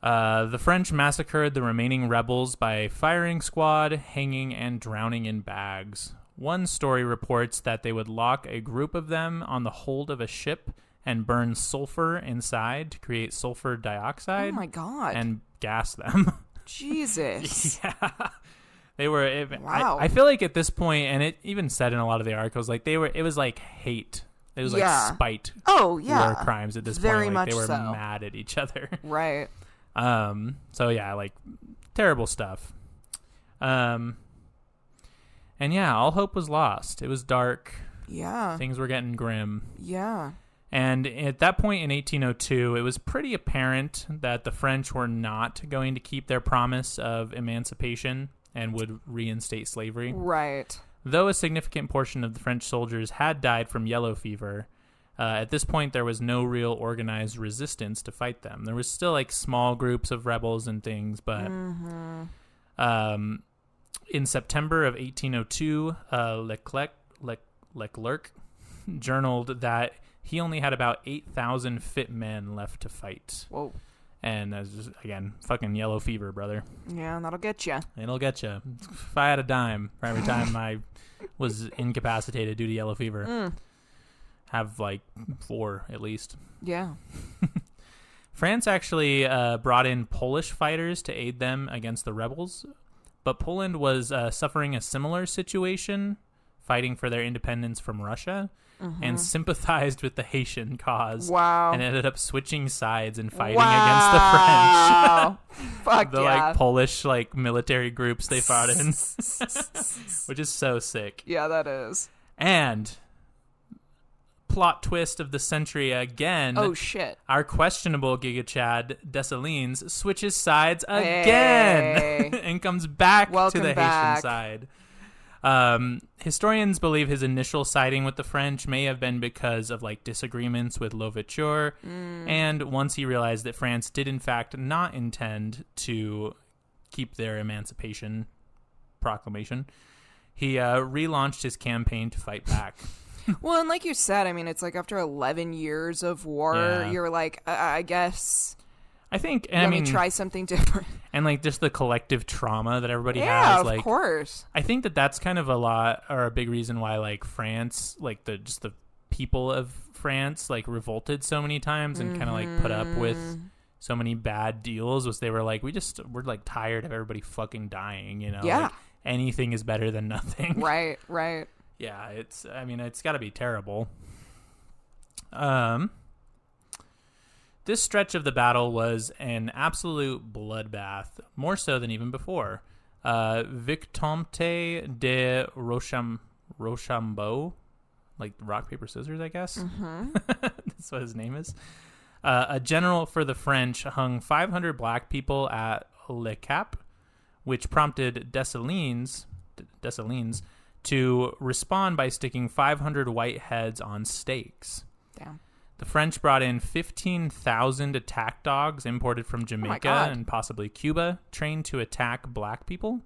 S2: The French massacred the remaining rebels by firing squad, hanging, and drowning in bags. One story reports that they would lock a group of them on the hold of a ship and burn sulfur inside to create sulfur dioxide.
S3: Oh my God.
S2: And gas them.
S3: Jesus.
S2: Yeah. They were.
S3: Wow.
S2: I feel like at this point, and it even said in a lot of the articles, like it was like hate. It was like spite.
S3: Oh, yeah.
S2: War crimes at this
S3: Very
S2: point. Like
S3: much
S2: they were
S3: so.
S2: mad at each other.
S3: Right.
S2: So yeah, like terrible stuff. And yeah, all hope was lost. It was dark.
S3: Yeah.
S2: Things were getting grim.
S3: Yeah.
S2: And at that point in 1802, it was pretty apparent that the French were not going to keep their promise of emancipation and would reinstate slavery.
S3: Right.
S2: Though a significant portion of the French soldiers had died from yellow fever, at this point there was no real organized resistance to fight them. There was still like small groups of rebels and things, but in September of 1802, Leclerc journaled that he only had about 8,000 fit men left to fight.
S3: Whoa.
S2: And that's just, again, fucking yellow fever, brother.
S3: Yeah, that'll get you.
S2: It'll get you. If I had a dime for every time I was incapacitated due to yellow fever, have like 4 at least.
S3: Yeah.
S2: France actually brought in Polish fighters to aid them against the rebels, but Poland was suffering a similar situation, fighting for their independence from Russia, and sympathized with the Haitian cause.
S3: Wow.
S2: And ended up switching sides and fighting against the French.
S3: Fuck
S2: The
S3: yeah.
S2: like Polish like military groups they fought in, which is so sick.
S3: Yeah, that is.
S2: And plot twist of the century again.
S3: Oh shit.
S2: Our questionable Giga Chad Dessalines switches sides again
S3: Hey.
S2: and comes back
S3: Welcome
S2: to the
S3: back.
S2: Haitian side. Historians believe his initial siding with the French may have been because of like disagreements with Louverture, and once he realized that France did in fact not intend to keep their emancipation proclamation, he relaunched his campaign to fight back.
S3: Well, and like you said, I mean, it's like after 11 years of war,
S2: Yeah.
S3: you're like, I guess
S2: I think,
S3: let me try something different.
S2: and like just the collective trauma that everybody
S3: Yeah,
S2: has,
S3: of
S2: like
S3: course.
S2: I think that that's kind of a lot or a big reason why like France, like the people of France like revolted so many times and kind of like put up with so many bad deals, was they were like, we're like tired of everybody fucking dying, you know?
S3: Yeah.
S2: Like, anything is better than nothing.
S3: Right, right.
S2: Yeah, it's got to be terrible. This stretch of the battle was an absolute bloodbath, more so than even before. Vicomte de Rochambeau, like rock, paper, scissors, I guess. That's what his name is. A general for the French hung 500 black people at Le Cap, which prompted Dessalines to respond by sticking 500 white heads on stakes.
S3: Damn.
S2: The French brought in 15,000 attack dogs imported from Jamaica and possibly Cuba, trained to attack black people.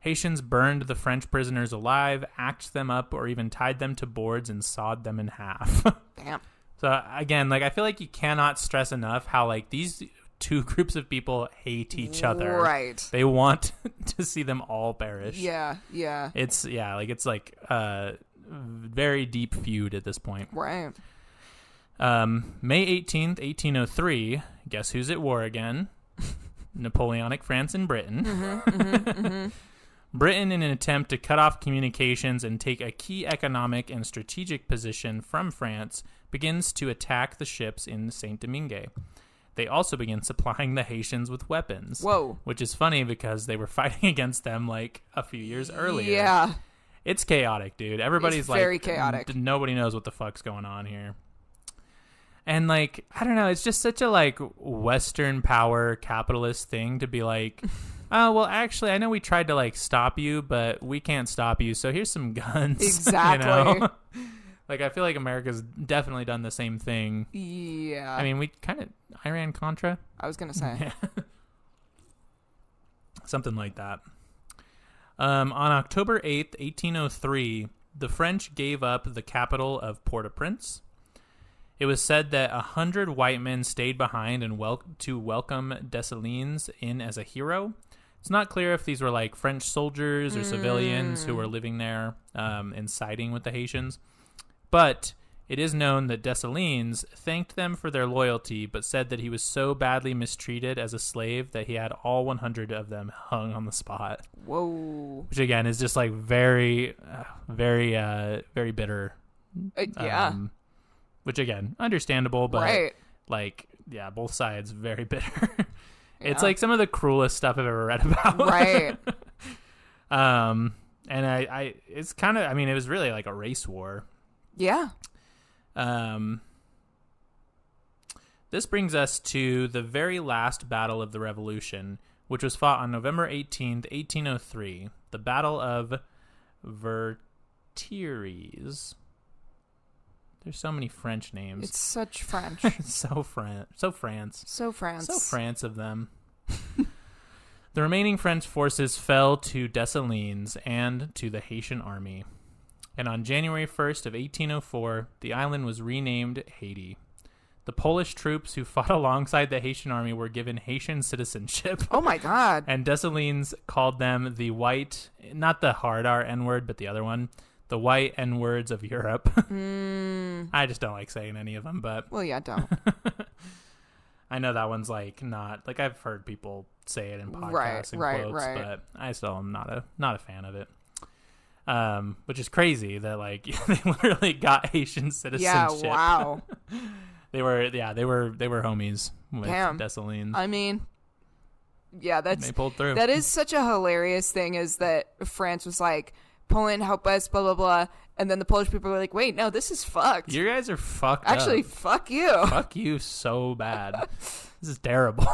S2: Haitians burned the French prisoners alive, axed them up, or even tied them to boards and sawed them in half.
S3: Damn.
S2: So again, like I feel like you cannot stress enough how like these two groups of people hate each other.
S3: Right.
S2: They want to see them all perish.
S3: Yeah, yeah.
S2: It's very deep feud at this point.
S3: Right.
S2: May 18th, 1803, guess who's at war again? Napoleonic France and Britain. Britain, in an attempt to cut off communications and take a key economic and strategic position from France, begins to attack the ships in Saint-Domingue. they also began supplying the Haitians with weapons.
S3: Whoa.
S2: Which is funny because they were fighting against them like a few years earlier.
S3: Yeah.
S2: It's chaotic, dude. Everybody's
S3: It's
S2: like
S3: very chaotic.
S2: Nobody knows what the fuck's going on here. And like, I don't know, it's just such a like Western power capitalist thing to be like, oh, well, actually, I know we tried to like stop you, but we can't stop you. So here's some guns.
S3: Exactly.
S2: You know? Like, I feel like America's definitely done the same thing.
S3: Yeah.
S2: I mean, we kind of Iran-Contra.
S3: I was going to say.
S2: Yeah. Something like that. On October 8th, 1803, the French gave up the capital of Port-au-Prince. It was said that 100 white men stayed behind and to welcome Dessalines in as a hero. It's not clear if these were like French soldiers or civilians who were living there and siding with the Haitians. But it is known that Dessalines thanked them for their loyalty, but said that he was so badly mistreated as a slave that he had all 100 of them hung on the spot.
S3: Whoa.
S2: Which again is just like very, very bitter.
S3: Yeah.
S2: Which again, understandable, but
S3: right.
S2: like, yeah, both sides very bitter. It's
S3: Yeah.
S2: like some of the cruelest stuff I've ever read about.
S3: Right.
S2: And I it's kind of, I mean, it was really like a race war.
S3: Yeah.
S2: This brings us to the very last battle of the Revolution, which was fought on November 18th, 1803, the Battle of Vertières. There's so many French names.
S3: It's such French.
S2: So France.
S3: So France.
S2: So France of them. The remaining French forces fell to Dessalines and to the Haitian army. And on January 1st of 1804, the island was renamed Haiti. The Polish troops who fought alongside the Haitian army were given Haitian citizenship.
S3: Oh my God.
S2: And Dessalines called them the white, not the hard R N-word, but the other one, the white N-words of Europe. I just don't like saying any of them, but...
S3: Well, yeah, don't.
S2: I know that one's like not... Like I've heard people say it in podcasts and quotes, but I still am not a fan of it. Which is crazy that like they literally got Haitian citizenship.
S3: Yeah, wow.
S2: They were homies with
S3: Damn.
S2: Dessalines.
S3: I mean, yeah,
S2: They pulled through.
S3: that is such a hilarious thing, is that France was like, Poland, help us, blah, blah, blah. And then the Polish people were like, wait, no, this is fucked.
S2: You guys are fucked
S3: Actually,
S2: up.
S3: fuck you.
S2: Fuck you so bad. This is terrible.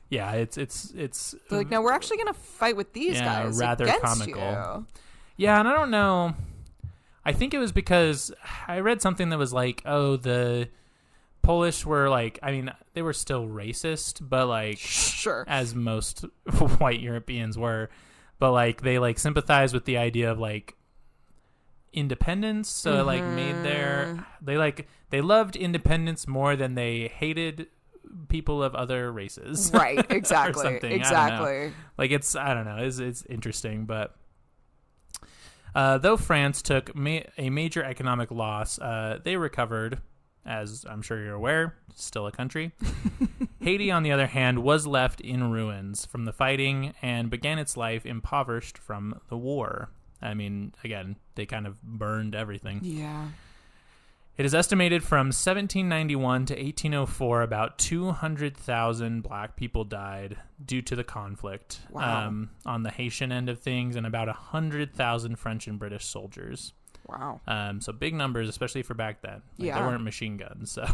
S2: Yeah, it's
S3: They're like, no, we're actually going to fight with these guys
S2: rather
S3: against
S2: comical.
S3: you.
S2: Yeah, and I don't know. I think it was because I read something that was like, oh, the Polish were like, I mean, they were still racist, but like,
S3: Sure.
S2: as most white Europeans were, but like they like sympathized with the idea of like independence, so it like made they loved independence more than they hated people of other races.
S3: Right, exactly.
S2: Or something.
S3: Exactly.
S2: Like I don't know, it's interesting, but though France took a major economic loss, they recovered, as I'm sure you're aware, still a country. Haiti, on the other hand, was left in ruins from the fighting and began its life impoverished from the war. I mean, again, they kind of burned everything.
S3: Yeah.
S2: It is estimated from 1791 to 1804, about 200,000 black people died due to the conflict.
S3: Wow.
S2: On the Haitian end of things, and about 100,000 French and British soldiers.
S3: Wow.
S2: So big numbers, especially for back then. Like,
S3: Yeah.
S2: There weren't machine guns, so...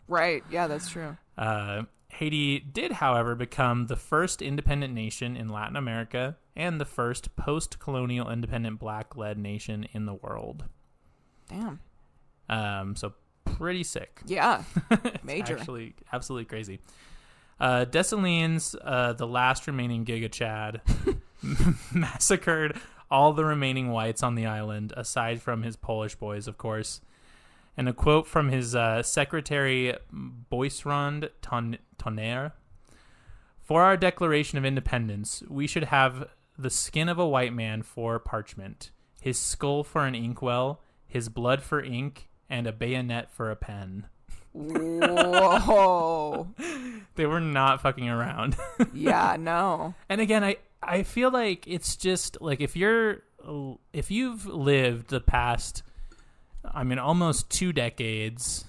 S3: Right. Yeah, that's true.
S2: Haiti did, however, become the first independent nation in Latin America and the first post-colonial independent black-led nation in the world.
S3: Damn.
S2: So pretty sick.
S3: Yeah.
S2: It's
S3: Major.
S2: actually absolutely crazy. Dessalines, the last remaining Giga Chad, massacred all the remaining whites on the island, aside from his Polish boys, of course. And a quote from his secretary, Boisrond Tonnerre: "For our Declaration of Independence, we should have the skin of a white man for parchment, his skull for an inkwell, his blood for ink, and a bayonet for a pen."
S3: Whoa.
S2: They were not fucking around.
S3: Yeah, no.
S2: And again, I feel like it's just like if you've lived the past, I mean, almost 2 decades,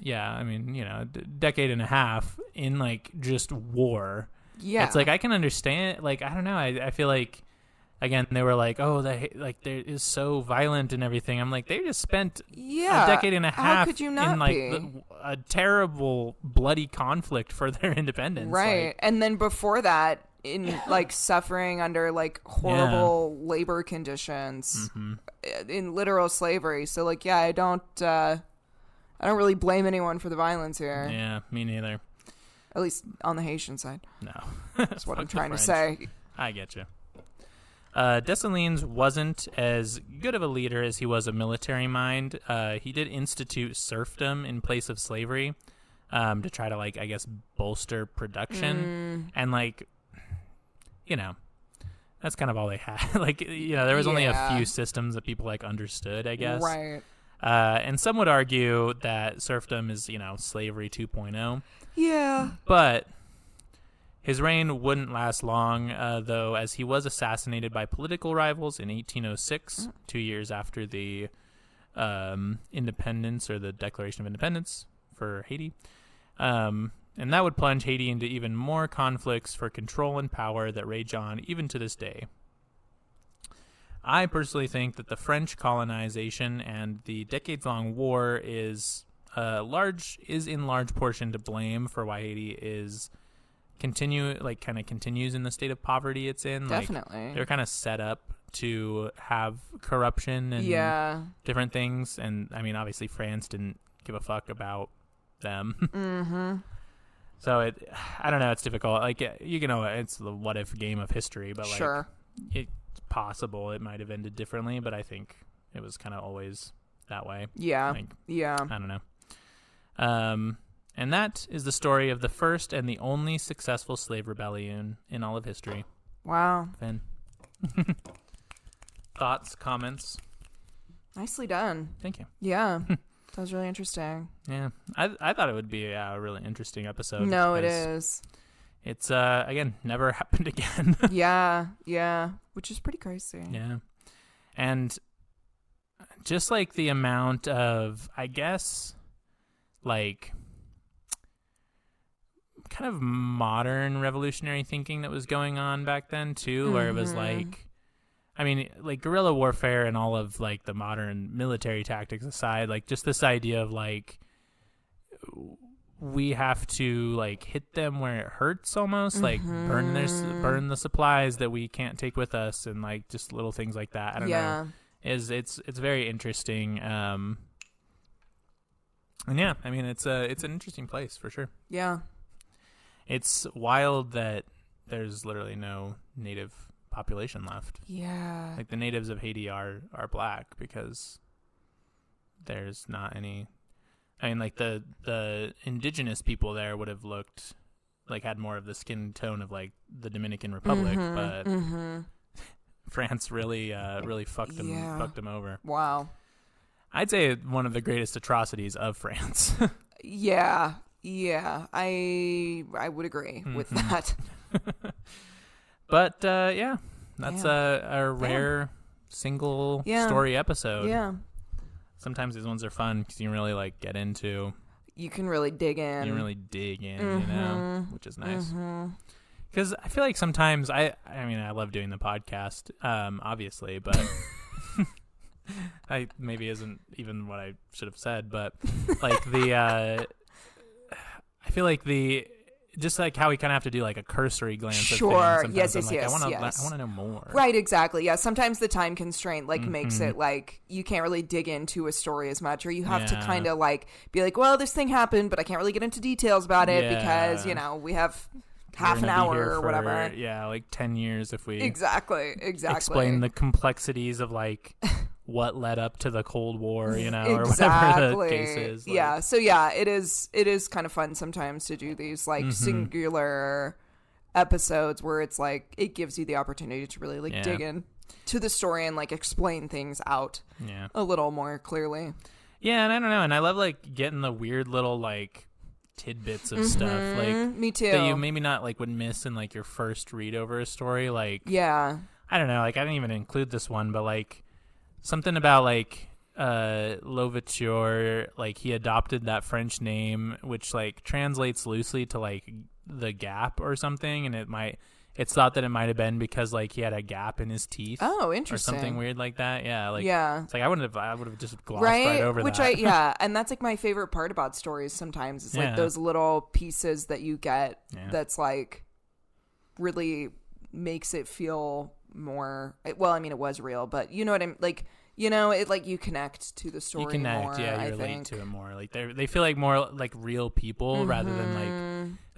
S2: yeah, I mean, decade and a half in like just war.
S3: Yeah.
S2: It's like I can understand. Like I don't know. I feel like again they were like, oh, they is so violent and everything. I'm like, they just spent a decade and a half
S3: How could you not
S2: in like
S3: be?
S2: a terrible bloody conflict for their independence.
S3: Right.
S2: Like,
S3: And then before that, in like suffering under like horrible labor conditions, in literal slavery. So like, yeah, I don't really blame anyone for the violence here.
S2: yeah, me neither.
S3: At least on the Haitian side.
S2: No,
S3: That's what I'm trying to say.
S2: I get you. Dessalines wasn't as good of a leader as he was a military mind. He did institute serfdom in place of slavery to try to, like, I guess, bolster production. And, like, that's kind of all they had. Like, there was only a few systems that people, like, understood, I guess.
S3: Right.
S2: And some would argue that serfdom is, slavery 2.0.
S3: Yeah.
S2: But his reign wouldn't last long, though, as he was assassinated by political rivals in 1806, 2 years after the independence or the Declaration of Independence for Haiti. And that would plunge Haiti into even more conflicts for control and power that rage on even to this day. I personally think that the French colonization and the decades-long war is in large portion to blame for why Haiti continues in the state of poverty it's in.
S3: Definitely.
S2: Like, they're kind of set up to have corruption and different things. And I mean, obviously France didn't give a fuck about them. So I don't know. It's difficult. Like, it's the what if game of history, but like, it's possible it might have ended differently, but I think it was kind of always that way.
S3: Yeah.
S2: Like,
S3: yeah.
S2: I don't know. And that is the story of the first and the only successful slave rebellion in all of history.
S3: Wow.
S2: Finn. Thoughts, comments?
S3: Nicely done.
S2: Thank you.
S3: Yeah. That was really interesting.
S2: Yeah. I thought it would be a really interesting episode.
S3: No, it is.
S2: It's, again, never happened again.
S3: Yeah. Which is pretty crazy.
S2: Yeah. And just like the amount of, I guess, like, kind of modern revolutionary thinking that was going on back then too, where it was like, I mean, like guerrilla warfare and all of like the modern military tactics aside, like just this idea of like we have to like hit them where it hurts almost, like burn the supplies that we can't take with us, and like just little things like that. I don't know. It's very interesting. And yeah, I mean it's an interesting place for sure.
S3: Yeah.
S2: It's wild that there's literally no native population left.
S3: Yeah.
S2: Like the natives of Haiti are black because there's not any. I mean, like the indigenous people there would have looked like had more of the skin tone of like the Dominican Republic, but France really fucked them over.
S3: Wow.
S2: I'd say one of the greatest atrocities of France.
S3: Yeah, I would agree with that.
S2: But yeah, that's a rare single story episode.
S3: Yeah.
S2: Sometimes these ones are fun because you can really like get into.
S3: You can really dig in.
S2: You can really dig in, which is nice. Because I feel like sometimes I mean, I love doing the podcast, obviously, but I maybe isn't even what I should have said, but like I feel like just like how we kind of have to do like a cursory glance at things.
S3: Yes.
S2: I want to know more.
S3: Right, exactly. Yeah, sometimes the time constraint like makes it like you can't really dig into a story as much, or you have to kind of like be like, well, this thing happened, but I can't really get into details about it because we have half an hour or whatever.
S2: Yeah, like 10 years if we
S3: exactly
S2: explain the complexities of like what led up to the Cold War, or whatever the case is. Like.
S3: Yeah. So yeah, it is kind of fun sometimes to do these like singular episodes where it's like it gives you the opportunity to really like dig in to the story and like explain things out a little more clearly.
S2: Yeah, and I don't know, and I love like getting the weird little like tidbits of stuff, like
S3: me too,
S2: that you maybe not like would miss in like your first read over a story. Like I don't know, like I didn't even include this one, but like something about like Louverture, like he adopted that French name, which like translates loosely to like the gap or something, and it's thought that it might have been because like he had a gap in his teeth.
S3: Oh, interesting.
S2: Or something weird like that. Yeah, like it's like I would have just glossed
S3: right,
S2: right over
S3: which
S2: that.
S3: And that's like my favorite part about stories sometimes. It's like those little pieces that you get that's like really makes it feel more, well, I mean, it was real, but you know what I'm like, you know, it like you connect to the story.
S2: You connect,
S3: more,
S2: you
S3: I
S2: relate
S3: think.
S2: to it more. Like they feel like more like real people rather than like.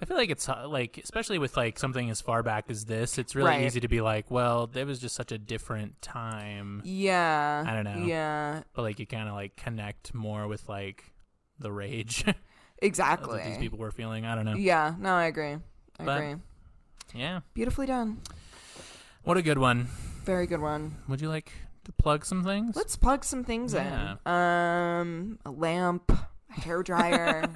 S2: I feel like it's like, especially with like something as far back as this, it's really easy to be like, well, it was just such a different time.
S3: Yeah,
S2: I don't know.
S3: Yeah,
S2: but like you kind of like connect more with like the rage.
S3: Exactly.
S2: that these people were feeling. I don't know.
S3: Yeah, no, I agree. I agree.
S2: Yeah,
S3: beautifully done.
S2: What a good one.
S3: Very good one.
S2: Would you like to plug some things?
S3: Let's plug some things in. A lamp, a hair dryer,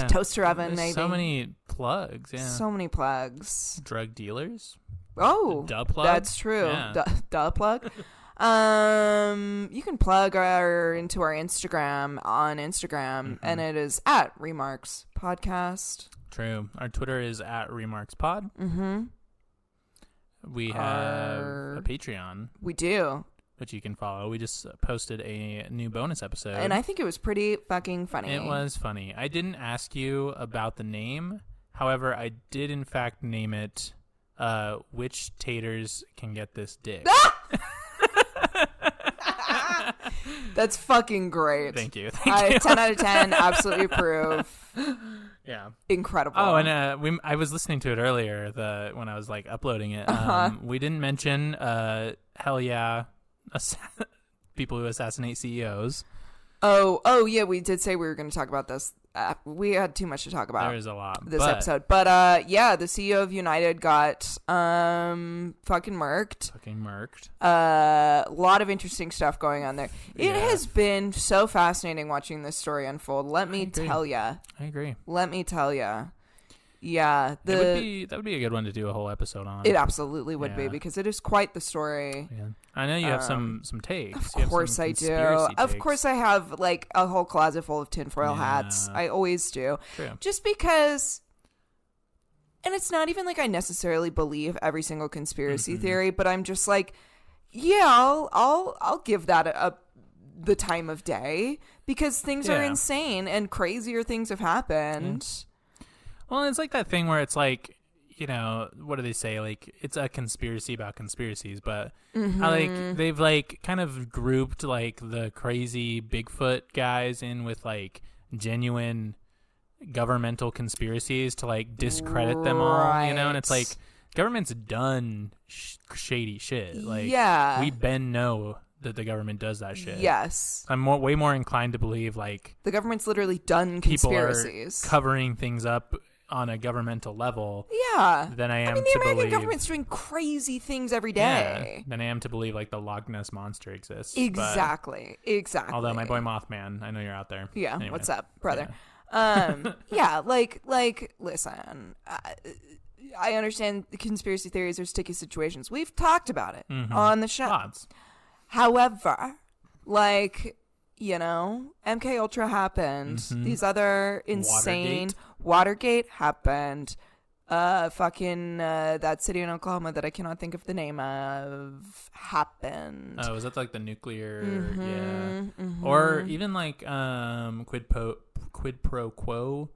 S3: toaster oven.
S2: There's
S3: maybe
S2: so many plugs. Yeah,
S3: so many plugs.
S2: Drug dealers.
S3: Oh,
S2: duh plug.
S3: That's true.
S2: Yeah.
S3: Duh plug. You can plug into our Instagram on Instagram, and it is at Remarks Podcast.
S2: True. Our Twitter is at RemarksPod. Mm-hmm. We have a Patreon.
S3: We do.
S2: Which you can follow. We just posted a new bonus episode.
S3: And I think it was pretty fucking funny.
S2: It was funny. I didn't ask you about the name. However, I did in fact name it Which Taters Can Get This Dick.
S3: That's fucking great.
S2: Thank you. 10
S3: out of 10. Absolutely approve.
S2: Yeah.
S3: Incredible.
S2: Oh, and I was listening to it earlier when I was like uploading it. We didn't mention hell yeah, people who assassinate CEOs.
S3: Oh yeah, we did say we were going to talk about this. We had too much to talk about.
S2: There is a lot
S3: this episode, but yeah, the CEO of United got fucking murked. A lot of interesting stuff going on there. It has been so fascinating watching this story unfold. Let me tell ya.
S2: I agree.
S3: Let me tell ya. Yeah,
S2: that would be a good one to do a whole episode on.
S3: It absolutely would be, because it is quite the story.
S2: Yeah. I know you have some takes.
S3: Of course I do. Of course I have like a whole closet full of tinfoil hats. I always do.
S2: True.
S3: Just because, and it's not even like I necessarily believe every single conspiracy theory, but I'm just like, yeah, I'll give that the time of day, because things are insane and crazier things have happened.
S2: Yeah. Well, it's like that thing where it's like, you know, what do they say? Like, it's a conspiracy about conspiracies, but how, like, they've like kind of grouped like the crazy Bigfoot guys in with like genuine governmental conspiracies to like discredit them all, you know? And it's like, government's done shady shit. Like, we know that the government does that shit.
S3: Yes.
S2: I'm way more inclined to believe like
S3: the government's literally done conspiracies.
S2: People are covering things up on a governmental level, than I am
S3: the
S2: to
S3: American
S2: believe
S3: government's doing crazy things every day.
S2: Than I am to believe like the Loch Ness monster exists.
S3: Exactly.
S2: Although my boy Mothman, I know you're out there.
S3: Yeah.
S2: Anyway.
S3: What's up, brother? Yeah. Like, listen. I understand the conspiracy theories are sticky situations. We've talked about it on the show.
S2: Lots.
S3: However, like, you know, MK Ultra happened. These other insane Watergate happened. Fucking that city in Oklahoma that I cannot think of the name of happened.
S2: Oh, was that like the nuclear? Or even like quid pro quo,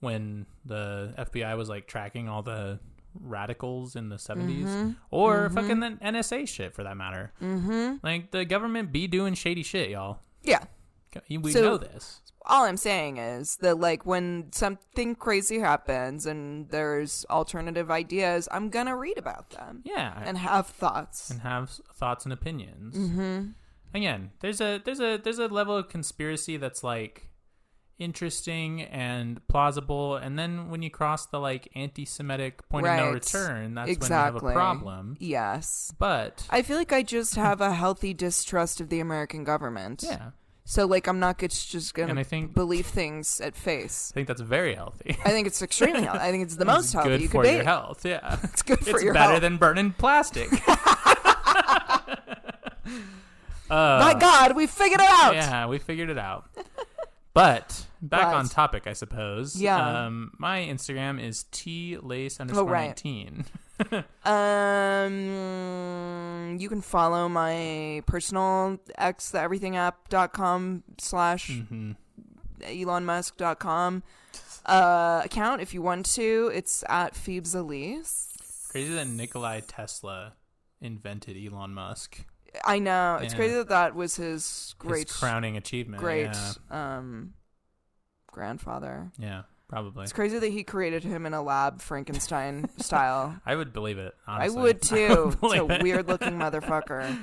S2: when the FBI was like tracking all the radicals in the 70s, or fucking the NSA shit for that matter. Like, the government be doing shady shit, y'all.
S3: Yeah,
S2: we know this.
S3: All I'm saying is that, like, when something crazy happens and there's alternative ideas, I'm gonna read about them.
S2: Yeah,
S3: and have thoughts
S2: and opinions. Again, there's a level of conspiracy that's like interesting and plausible, and then when you cross the like anti-Semitic point of no return, that's when you have a problem.
S3: Yes,
S2: but
S3: I feel like I just have a healthy distrust of the American government.
S2: Yeah.
S3: So, like, I'm not just going to believe things at face.
S2: I think that's very healthy.
S3: I think it's extremely healthy. I think it's the most healthy you could be.
S2: Good for your health, yeah.
S3: It's good for your health.
S2: It's better than burning plastic.
S3: My God, we figured it out.
S2: Yeah, we figured it out. But back
S3: But-
S2: on topic, I suppose.
S3: Yeah.
S2: My Instagram is tlace_19.
S3: You can follow my personal theeverythingapp.com/ElonMusk.com account if you want to. It's at Phoebe's Elise.
S2: Crazy that Nikolai Tesla invented Elon Musk.
S3: I know. It's
S2: Yeah.
S3: crazy that was his great,
S2: His crowning achievement.
S3: great
S2: Yeah.
S3: grandfather.
S2: Yeah, probably.
S3: It's crazy that he created him in a lab, Frankenstein style.
S2: I would believe it,
S3: I
S2: honestly.
S3: would too. It's a
S2: believe it.
S3: weird-looking motherfucker.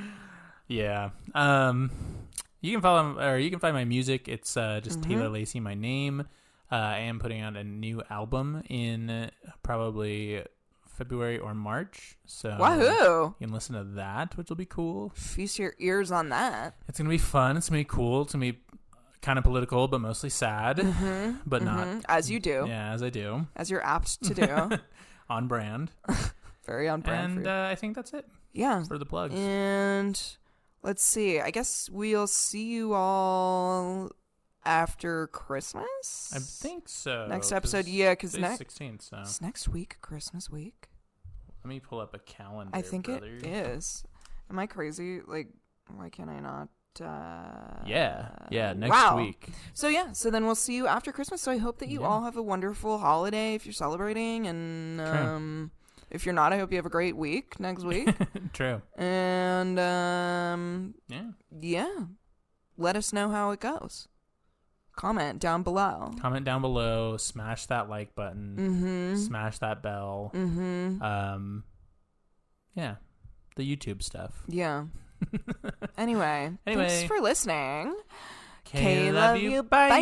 S2: Yeah. You can follow, or you can find my music. It's just Taylor Lacey, my name. I am putting out a new album in probably February or March. So
S3: Wahoo!
S2: you can listen to that, which will be cool.
S3: Feast your ears on that.
S2: It's going to be fun. It's going to be cool. It's going to be kind of political, but mostly sad. But not.
S3: As you do.
S2: Yeah, as I do.
S3: As you're apt to do.
S2: On brand.
S3: Very on brand for
S2: And
S3: you.
S2: I think that's it
S3: Yeah.
S2: for the plugs.
S3: And let's see. I guess we'll see you all after Christmas?
S2: I think so.
S3: Next episode, yeah, because
S2: today's 16th, so
S3: it's next week, Christmas week.
S2: let me pull up a calendar.
S3: I think
S2: brother.
S3: it is. Am I crazy? Like, why can I not?
S2: Yeah, next
S3: wow.
S2: week.
S3: So yeah, so then we'll see you after Christmas. So I hope that you all have a wonderful holiday if you're celebrating, and if you're not, I hope you have a great week next week.
S2: True.
S3: And
S2: Yeah.
S3: let us know how it goes. Comment down below.
S2: Comment down below. Smash that like button.
S3: Mm-hmm.
S2: Smash that bell.
S3: Mm-hmm.
S2: Yeah, the YouTube stuff.
S3: Yeah. Anyway, thanks for listening.
S2: Kay, love you. Bye.
S3: Bye.